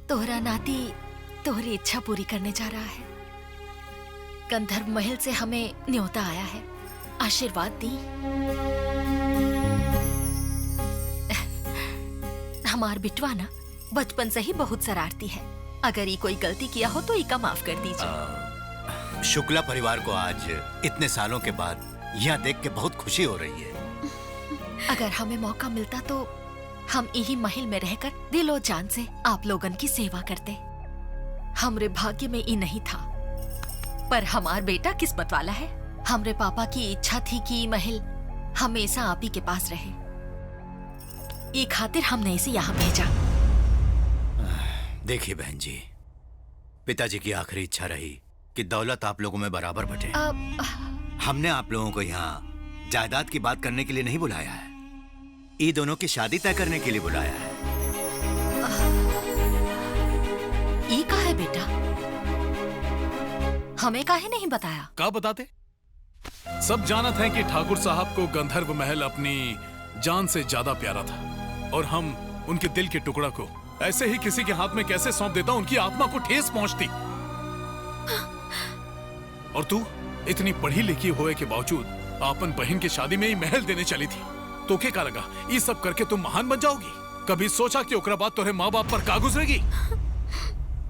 तोहरा नाती तोहरी इच्छा पूरी करने जा रहा है। गंधर्व महल से हमें न्योता आया है, आशीर्वाद दी। हमार बिटवा ना बचपन से ही बहुत शरारती है। अगर ये कोई गलती किया हो तो इका माफ कर दीजिए। शुक्ला परिवार को आज इतने सालों के बाद यहाँ देख के बहुत खुशी हो रही है। अगर हमें मौका मिलता तो हम यही महल में रहकर दिलो जान से आप लोगन की सेवा करते। हमरे भाग्य में ये नहीं था, पर हमार बेटा किस्मत वाला है। हमरे पापा की इच्छा थी कि ये महल हमेशा आप ही के पास रहे। ये खातिर हमने इसे यहाँ भेजा। देखिए बहन जी, पिताजी की आखिरी इच्छा रही कि दौलत आप लोगों में बराबर बटे। हमने आप लोगों को यहाँ जायदाद की बात करने के लिए नहीं बुलाया है, ये दोनों की शादी तय करने के लिए बुलाया है। ये का है बेटा? हमें काहे नहीं बताया? क्या बताते? सब जानत हैं कि ठाकुर साहब को गंधर्व महल अपनी जान से ज्यादा प्यारा था, और हम उनके दिल के टुकड़ा को ऐसे ही किसी के हाथ में कैसे सौंप देता, उनकी आत्मा को ठेस पहुंचती। और तू इतनी पढ़ी लिखी होए के बावजूद आपन बहन की शादी में ही महल देने चली थी। तो क्या लगा ये सब करके तुम महान बन जाओगी? कभी सोचा कि ओकरा बाद तोरे माँ बाप पर का गुजरेगी?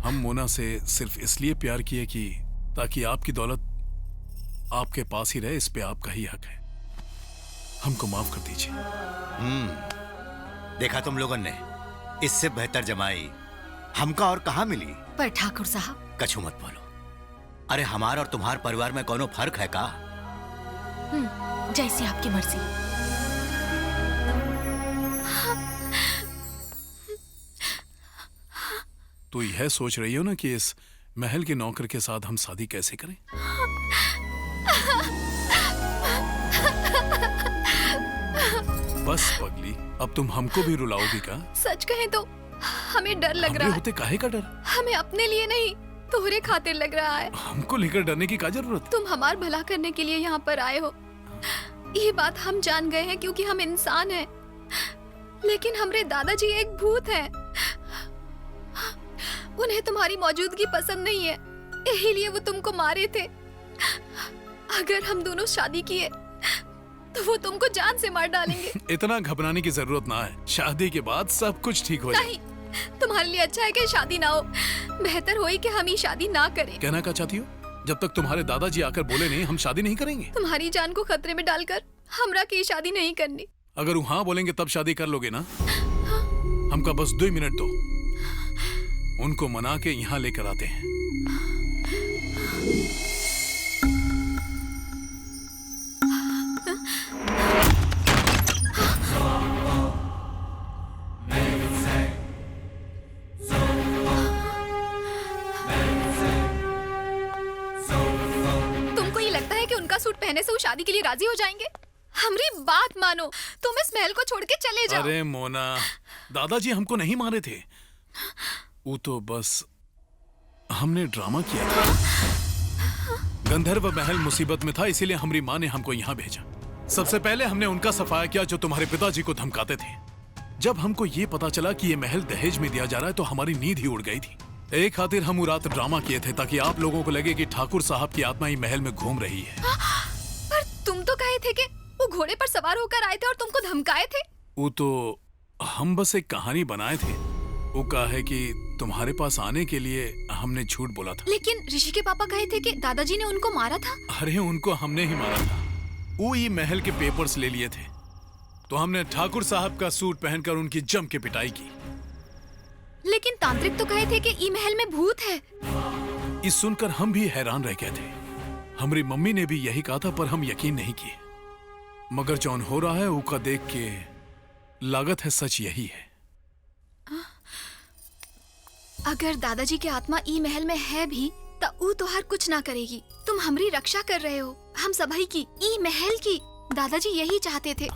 हम मोना से सिर्फ इसलिए प्यार किए कि ताकि आपकी दौलत आपके पास ही रहे, इस पे आपका ही हक है। हमको माफ कर दीजिए। देखा तुम लोगों ने, इससे बेहतर जमाई हमका और कहाँ मिली। पर ठाकुर साहब, कछु मत बोलो। अरे हमारा और तुम्हारे परिवार में कोनो फर्क है का? जैसी आपकी मर्जी। तो यह सोच रही हो ना कि इस महल के नौकर के साथ हम शादी कैसे करें? बस पगली, अब तुम हमको भी रुलाओगी का? सच कहें तो हमें डर लग रहा है। होते काहे का डर? हमें अपने लिए नहीं, तोहरे खातिर लग रहा है। हमको लेकर डरने की क्या जरूरत? तुम हमार भला करने के लिए यहाँ पर आए हो, ये बात हम जान गए हैं क्योंकि हम इंसान हैं। लेकिन हमरे दादाजी एक भूत हैं। उन्हें तुम्हारी मौजूदगी पसंद नहीं है, यही लिए वो तुमको मारे थे। अगर हम दोनों शादी किए तो वो तुमको जान से मार डालेंगे। इतना घबराने की जरूरत ना है, शादी के बाद सब कुछ ठीक हो जाए। नहीं, तुम्हारे लिए अच्छा है कि शादी ना हो। बेहतर होई कि हम ही शादी ना करें। कहना क्या चाहती हो? जब तक तुम्हारे दादाजी आकर बोले नहीं, हम शादी नहीं करेंगे। तुम्हारी जान को खतरे में डालकर हमरा की शादी नहीं करनी। अगर वो हाँ बोलेंगे तब शादी कर लोगे ना? हमका बस 2 मिनट दो, उनको मना के यहाँ लेकर आते हैं। से वो शादी के लिए राजी हो जाएंगे? हमारी बात मानो, तुम इस महल को छोड़ के चले जाओ। अरे मोना, दादाजी हमको नहीं मारे थे, वो तो बस हमने ड्रामा किया था। गंधर्व महल मुसीबत में था, इसीलिए हमारी माँ ने हमको यहाँ भेजा। सबसे पहले हमने उनका सफाया किया जो तुम्हारे पिताजी को धमकाते थे। जब हमको ये पता चला कि ये महल दहेज में दिया जा रहा है तो हमारी नींद ही उड़ गई थी। एक खातिर हम वो रात ड्रामा किए थे ताकि आप लोगों को लगे कि ठाकुर साहब की आत्मा ही महल में घूम रही है। पर तुम तो कहे थे कि वो घोड़े पर सवार होकर आए थे और तुमको धमकाए थे। वो तो हम बस एक कहानी बनाए थे। वो कहा है कि तुम्हारे पास आने के लिए हमने झूठ बोला था। लेकिन ऋषि के पापा कहे थे कि दादाजी ने उनको मारा था। अरे उनको हमने ही मारा था। वो ये महल के पेपर्स ले लिए थे तो हमने ठाकुर साहब का सूट पहनकर उनकी जम के पिटाई की। लेकिन तांत्रिक तो कहे थे कि ई महल में भूत है। इस सुनकर हम भी हैरान रह गए थे। हमारी मम्मी ने भी यही कहा था पर हम यकीन नहीं किए। मगर जौन हो रहा है उसका देख के लागत है सच यही है। अगर दादाजी की आत्मा ई महल में है भी तो ऊ तोहार कुछ ना करेगी। तुम हमारी रक्षा कर रहे हो, हम सभी की, ई महल की। दादाजी यही चाहते थे।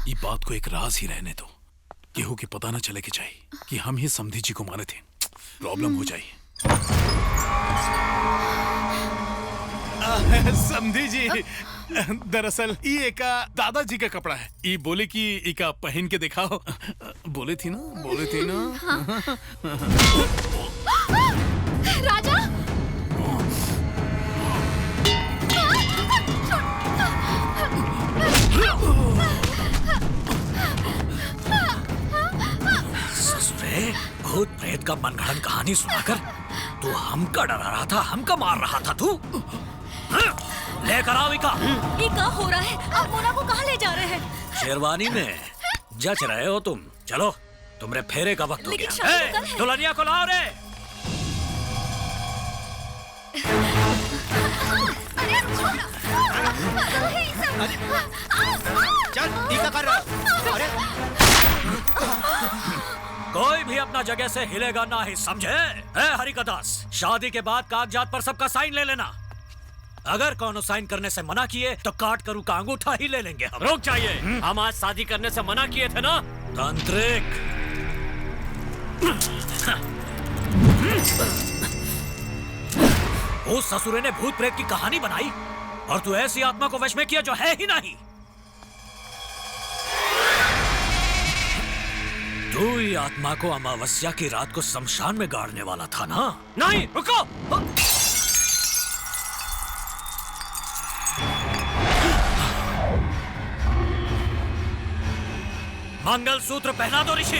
ये बात को एक राज ही रहने दो। केहू के पता न चले के चाहिए कि हम ही समधी जी को मारे थे। प्रॉब्लम हो जाए। समधी जी, दरअसल ये एका दादाजी का कपड़ा है। ये बोले कि इका पहन के दिखाओ। बोले थी ना। राजा, ससुरे, भूत प्रेत का मनगढ़ंत कहानी सुनाकर तू हमका डरा रहा था, हमका मार रहा था तू। लेकर आओ इका। ये क्या हो रहा है? आप मोना को कहाँ ले जा रहे हैं? शेरवानी में जच रहे हो तुम। चलो, तुम्हारे फेरे का वक्त हो गया। दुल्हनिया को लाओ रे। चल, टीका कर रहा। अरे कोई भी अपना जगह से हिलेगा ना ही, समझे? हरिकदास, शादी के बाद कागजात पर सबका साइन ले लेना। अगर कौनो साइन करने से मना किए तो काट कर उसका अंगूठा ही ले लेंगे हम। रोक चाहिए। हम आज शादी करने से मना किए थे ना। तांत्रिक, उस ससुरे ने भूत प्रेत की कहानी बनाई और तू ऐसी आत्मा को वश में किया जो है ही नहीं। तू ही आत्मा को अमावस्या की रात को शमशान में गाड़ने वाला था ना? नहीं, रुको। मंगलसूत्र पहना दो ऋषि।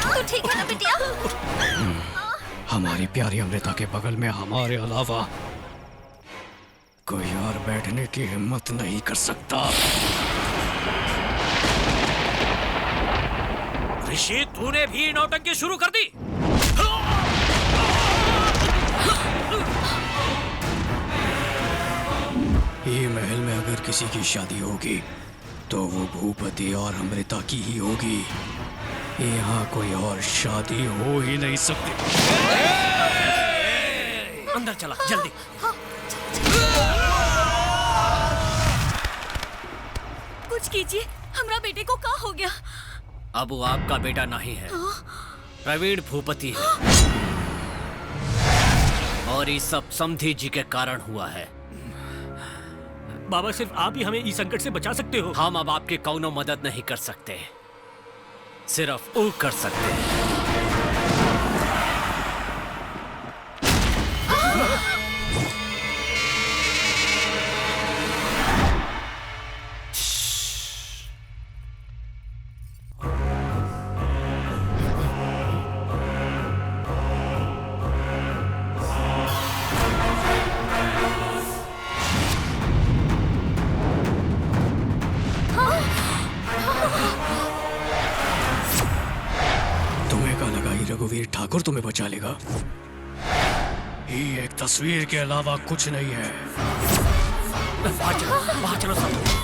तू ठीक है ना बिटिया? हमारी प्यारी अमृता के बगल में हमारे अलावा कोई और बैठने की हिम्मत नहीं कर सकता। ऋषि, तूने भी नौटंकी शुरू कर दी। ये महल में अगर किसी की शादी होगी तो वो भूपति और अमृता की ही होगी। यहाँ कोई और शादी हो ही नहीं सकती। अंदर चला जल्दी। कुछ कीजिए, हमारा बेटे को क्या हो गया? अब वो आपका बेटा नहीं है, प्रवीण भूपति है। और ये सब समधी जी के कारण हुआ है। बाबा, सिर्फ आप ही हमें इस संकट से बचा सकते हो। हम अब आपकी कौनो मदद नहीं कर सकते, सिर्फ वो कर सकते हैं। रघुवीर ठाकुर तुम्हें बचा लेगा? ये एक तस्वीर के अलावा कुछ नहीं है। वहाँ चलो सब।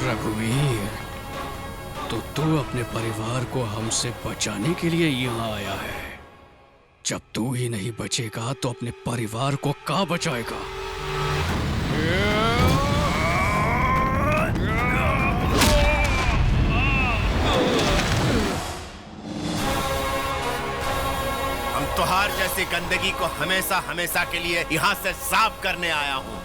रघुवीर, तो तू अपने परिवार को हमसे बचाने के लिए यहाँ आया है। जब तू ही नहीं बचेगा तो अपने परिवार को कहाँ बचाएगा? हम तुहार जैसी गंदगी को हमेशा हमेशा के लिए यहाँ से साफ करने आया हूँ।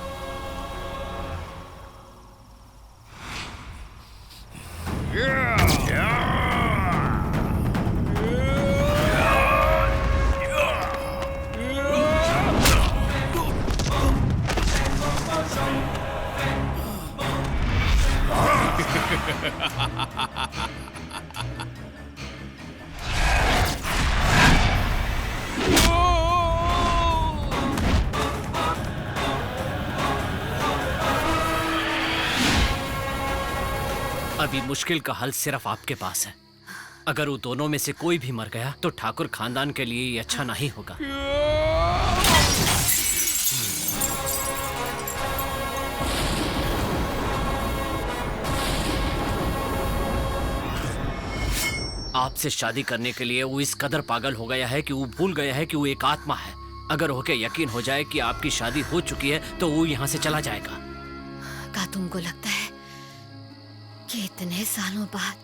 अभी मुश्किल का हल सिर्फ आपके पास है। अगर वो दोनों में से कोई भी मर गया तो ठाकुर खानदान के लिए ये अच्छा नहीं होगा। आपसे शादी करने के लिए वो इस कदर पागल हो गया है कि वो भूल गया है कि वो एक आत्मा है। अगर होके यकीन हो जाए कि आपकी शादी हो चुकी है तो वो यहाँ से चला जाएगा। क्या तुमको लगता है कि इतने सालों बाद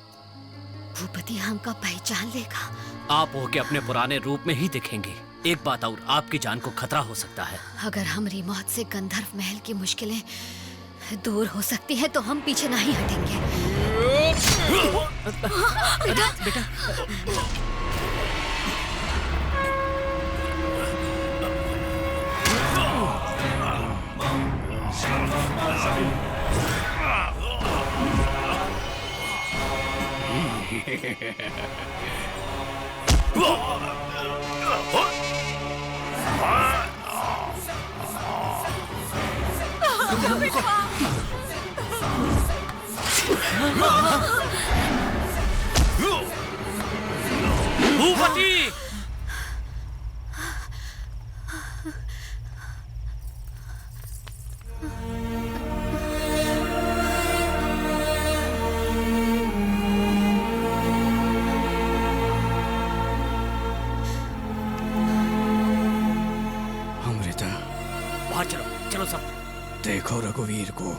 भूपति हमका पहचान लेगा? आप होके अपने पुराने रूप में ही दिखेंगे। एक बात और, आपकी जान को खतरा हो सकता है। अगर हमारी मौत से गंधर्व महल की मुश्किलें दूर हो सकती है तो हम पीछे नहीं हटेंगे। बेटा भूपति! अमृता, बाहर चलो, चलो सब। देखो रघुवीर को,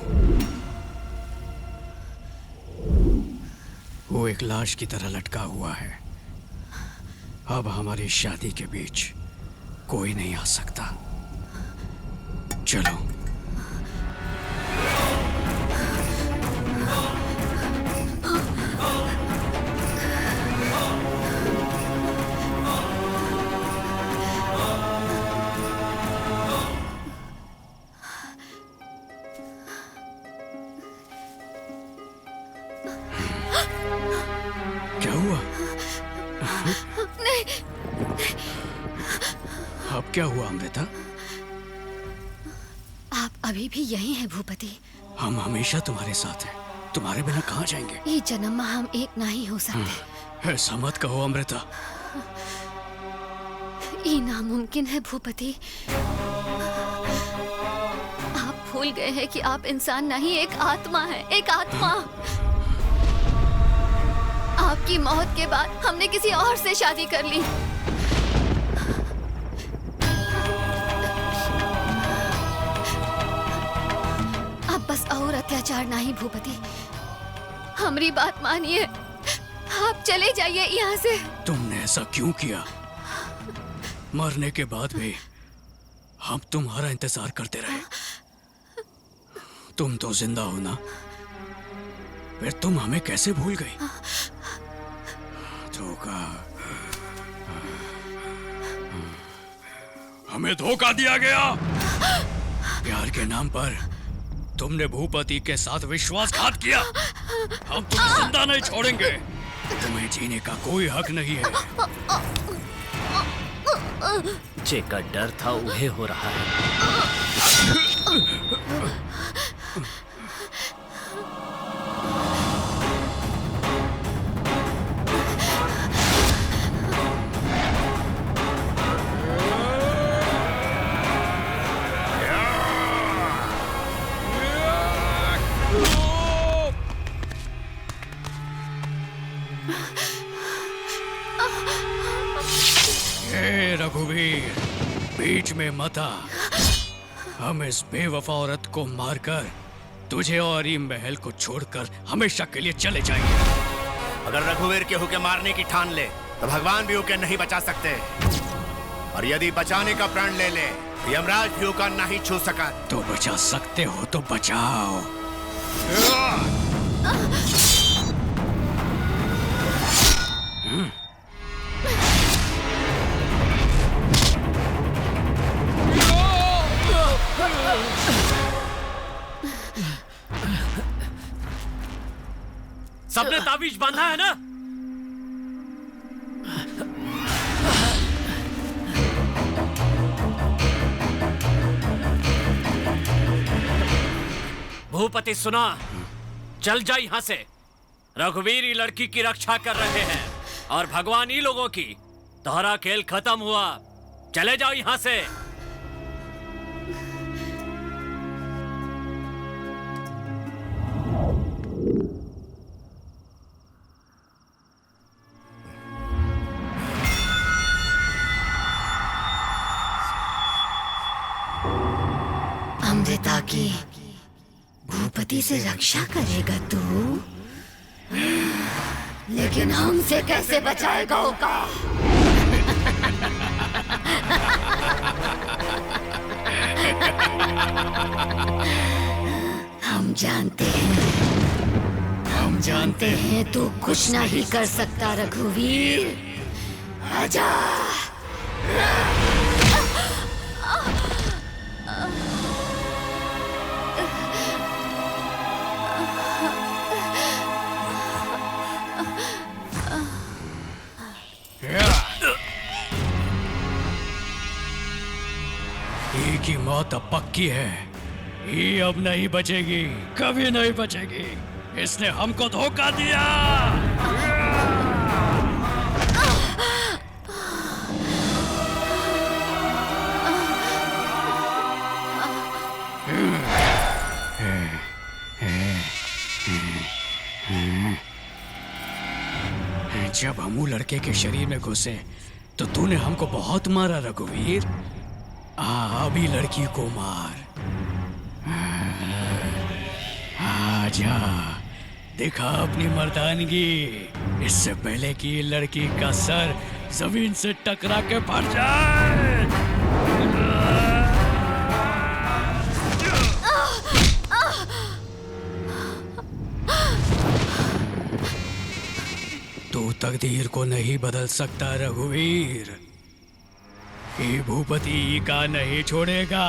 वो एक लाश की तरह लटका हुआ है। अब हमारी शादी के बीच कोई नहीं आ सकता। चलो। क्या हुआ? नहीं। अब क्या हुआ अमृता? आप अभी भी यही हैं भूपति। हम हमेशा तुम्हारे साथ हैं। तुम्हारे बिना कहाँ जाएंगे? ये जन्म में हम एक नहीं हो सकते। ऐसा मत कहो अमृता। ये नामुमकिन है भूपति। आप भूल गए हैं कि आप इंसान नहीं, एक आत्मा है, एक आत्मा। आपकी मौत के बाद हमने किसी और से शादी कर ली। अब बस और अत्याचार नहीं भूपति। हमारी बात मानिए, आप चले जाइए यहाँ से। तुमने ऐसा क्यों किया? मरने के बाद भी हम तुम्हारा इंतजार करते रहे। तुम तो जिंदा हो ना, फिर तुम हमें कैसे भूल गई? धोखा, हमें धोखा दिया गया। प्यार के नाम पर तुमने भूपति के साथ विश्वासघात किया। हम तुम्हें जिंदा नहीं छोड़ेंगे। तुम्हें जीने का कोई हक नहीं है। जेका डर था उहे हो रहा है। रघुवीर, बीच में मत आ। हम इस बेवफा औरत को मारकर तुझे और ई महल को छोड़कर हमेशा के लिए चले जाएंगे। अगर रघुवीर केहू के मारने की ठान ले तो भगवान भी उके नहीं बचा सकते, और यदि बचाने का प्रण ले ले तो यमराज भी उका नहीं छू सका। तो बचा सकते हो तो बचाओ। सबने ताबीज बांधा है ना? भूपति सुना, चल जा यहां से। रघुवीर ही लड़की की रक्षा कर रहे हैं और भगवान ही लोगों की। तुम्हारा खेल खत्म हुआ, चले जाओ यहां से। अमृता की भूपति से रक्षा करेगा तू, लेकिन हमसे कैसे बचाएगा ओका? हम जानते हैं तू कुछ नहीं कर सकता रघुवीर। आजा। की मौत अब पक्की है। ये अब नहीं बचेगी, कभी नहीं बचेगी। इसने हमको धोखा दिया। जब हम वो लड़के के शरीर में घुसे तो तूने हमको बहुत मारा रघुवीर। अभी लड़की को मार। आजा, दिखा अपनी मर्दानगी, इससे पहले कि लड़की का सर जमीन से टकरा के फट जाए। तू तकदीर को नहीं बदल सकता रघुवीर। ये भूपति का नहीं छोड़ेगा।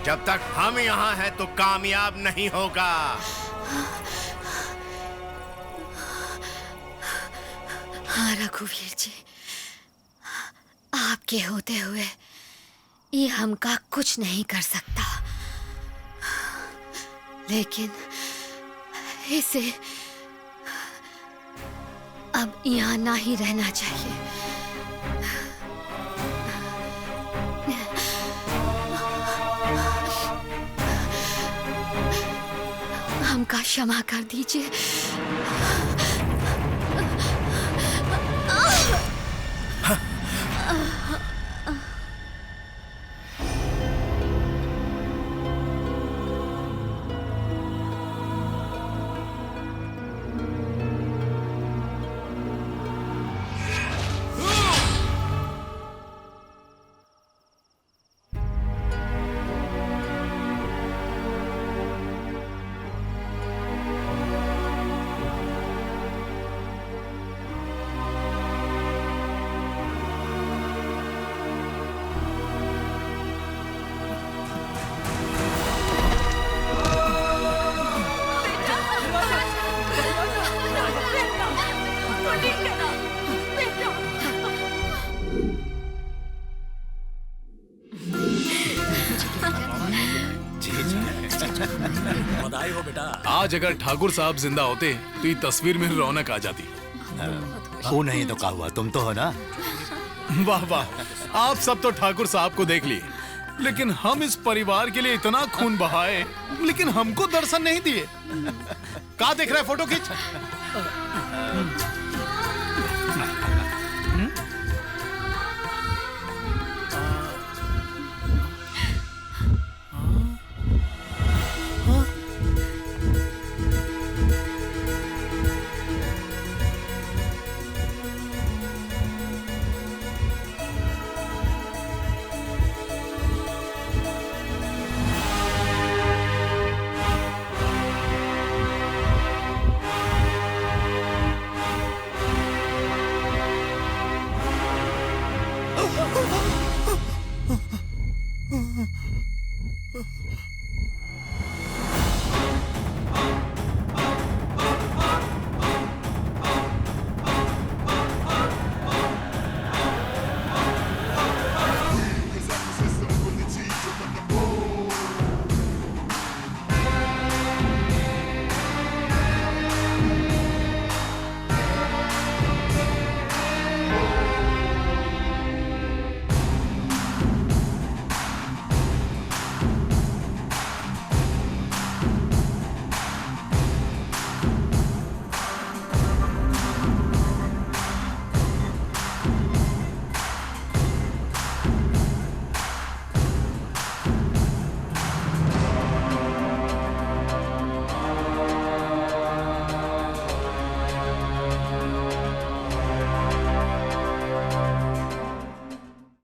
जब तक हम यहाँ हैं तो कामयाब नहीं होगा। हाँ रघुवीर जी, आपके होते हुए ये हमका कुछ नहीं कर सकता, लेकिन इसे अब यहाँ ना ही रहना चाहिए। हमका क्षमा कर दीजिए। बधाई हो बेटा। आज अगर ठाकुर साहब जिंदा होते तो ये तस्वीर में रौनक आ जाती। वो नहीं तो क्या हुआ, तुम तो हो ना। वाह वाह, आप सब तो ठाकुर साहब को देख लिए, लेकिन हम इस परिवार के लिए इतना खून बहाए, लेकिन हमको दर्शन नहीं दिए। कहाँ देख रहा है, फोटो खींच।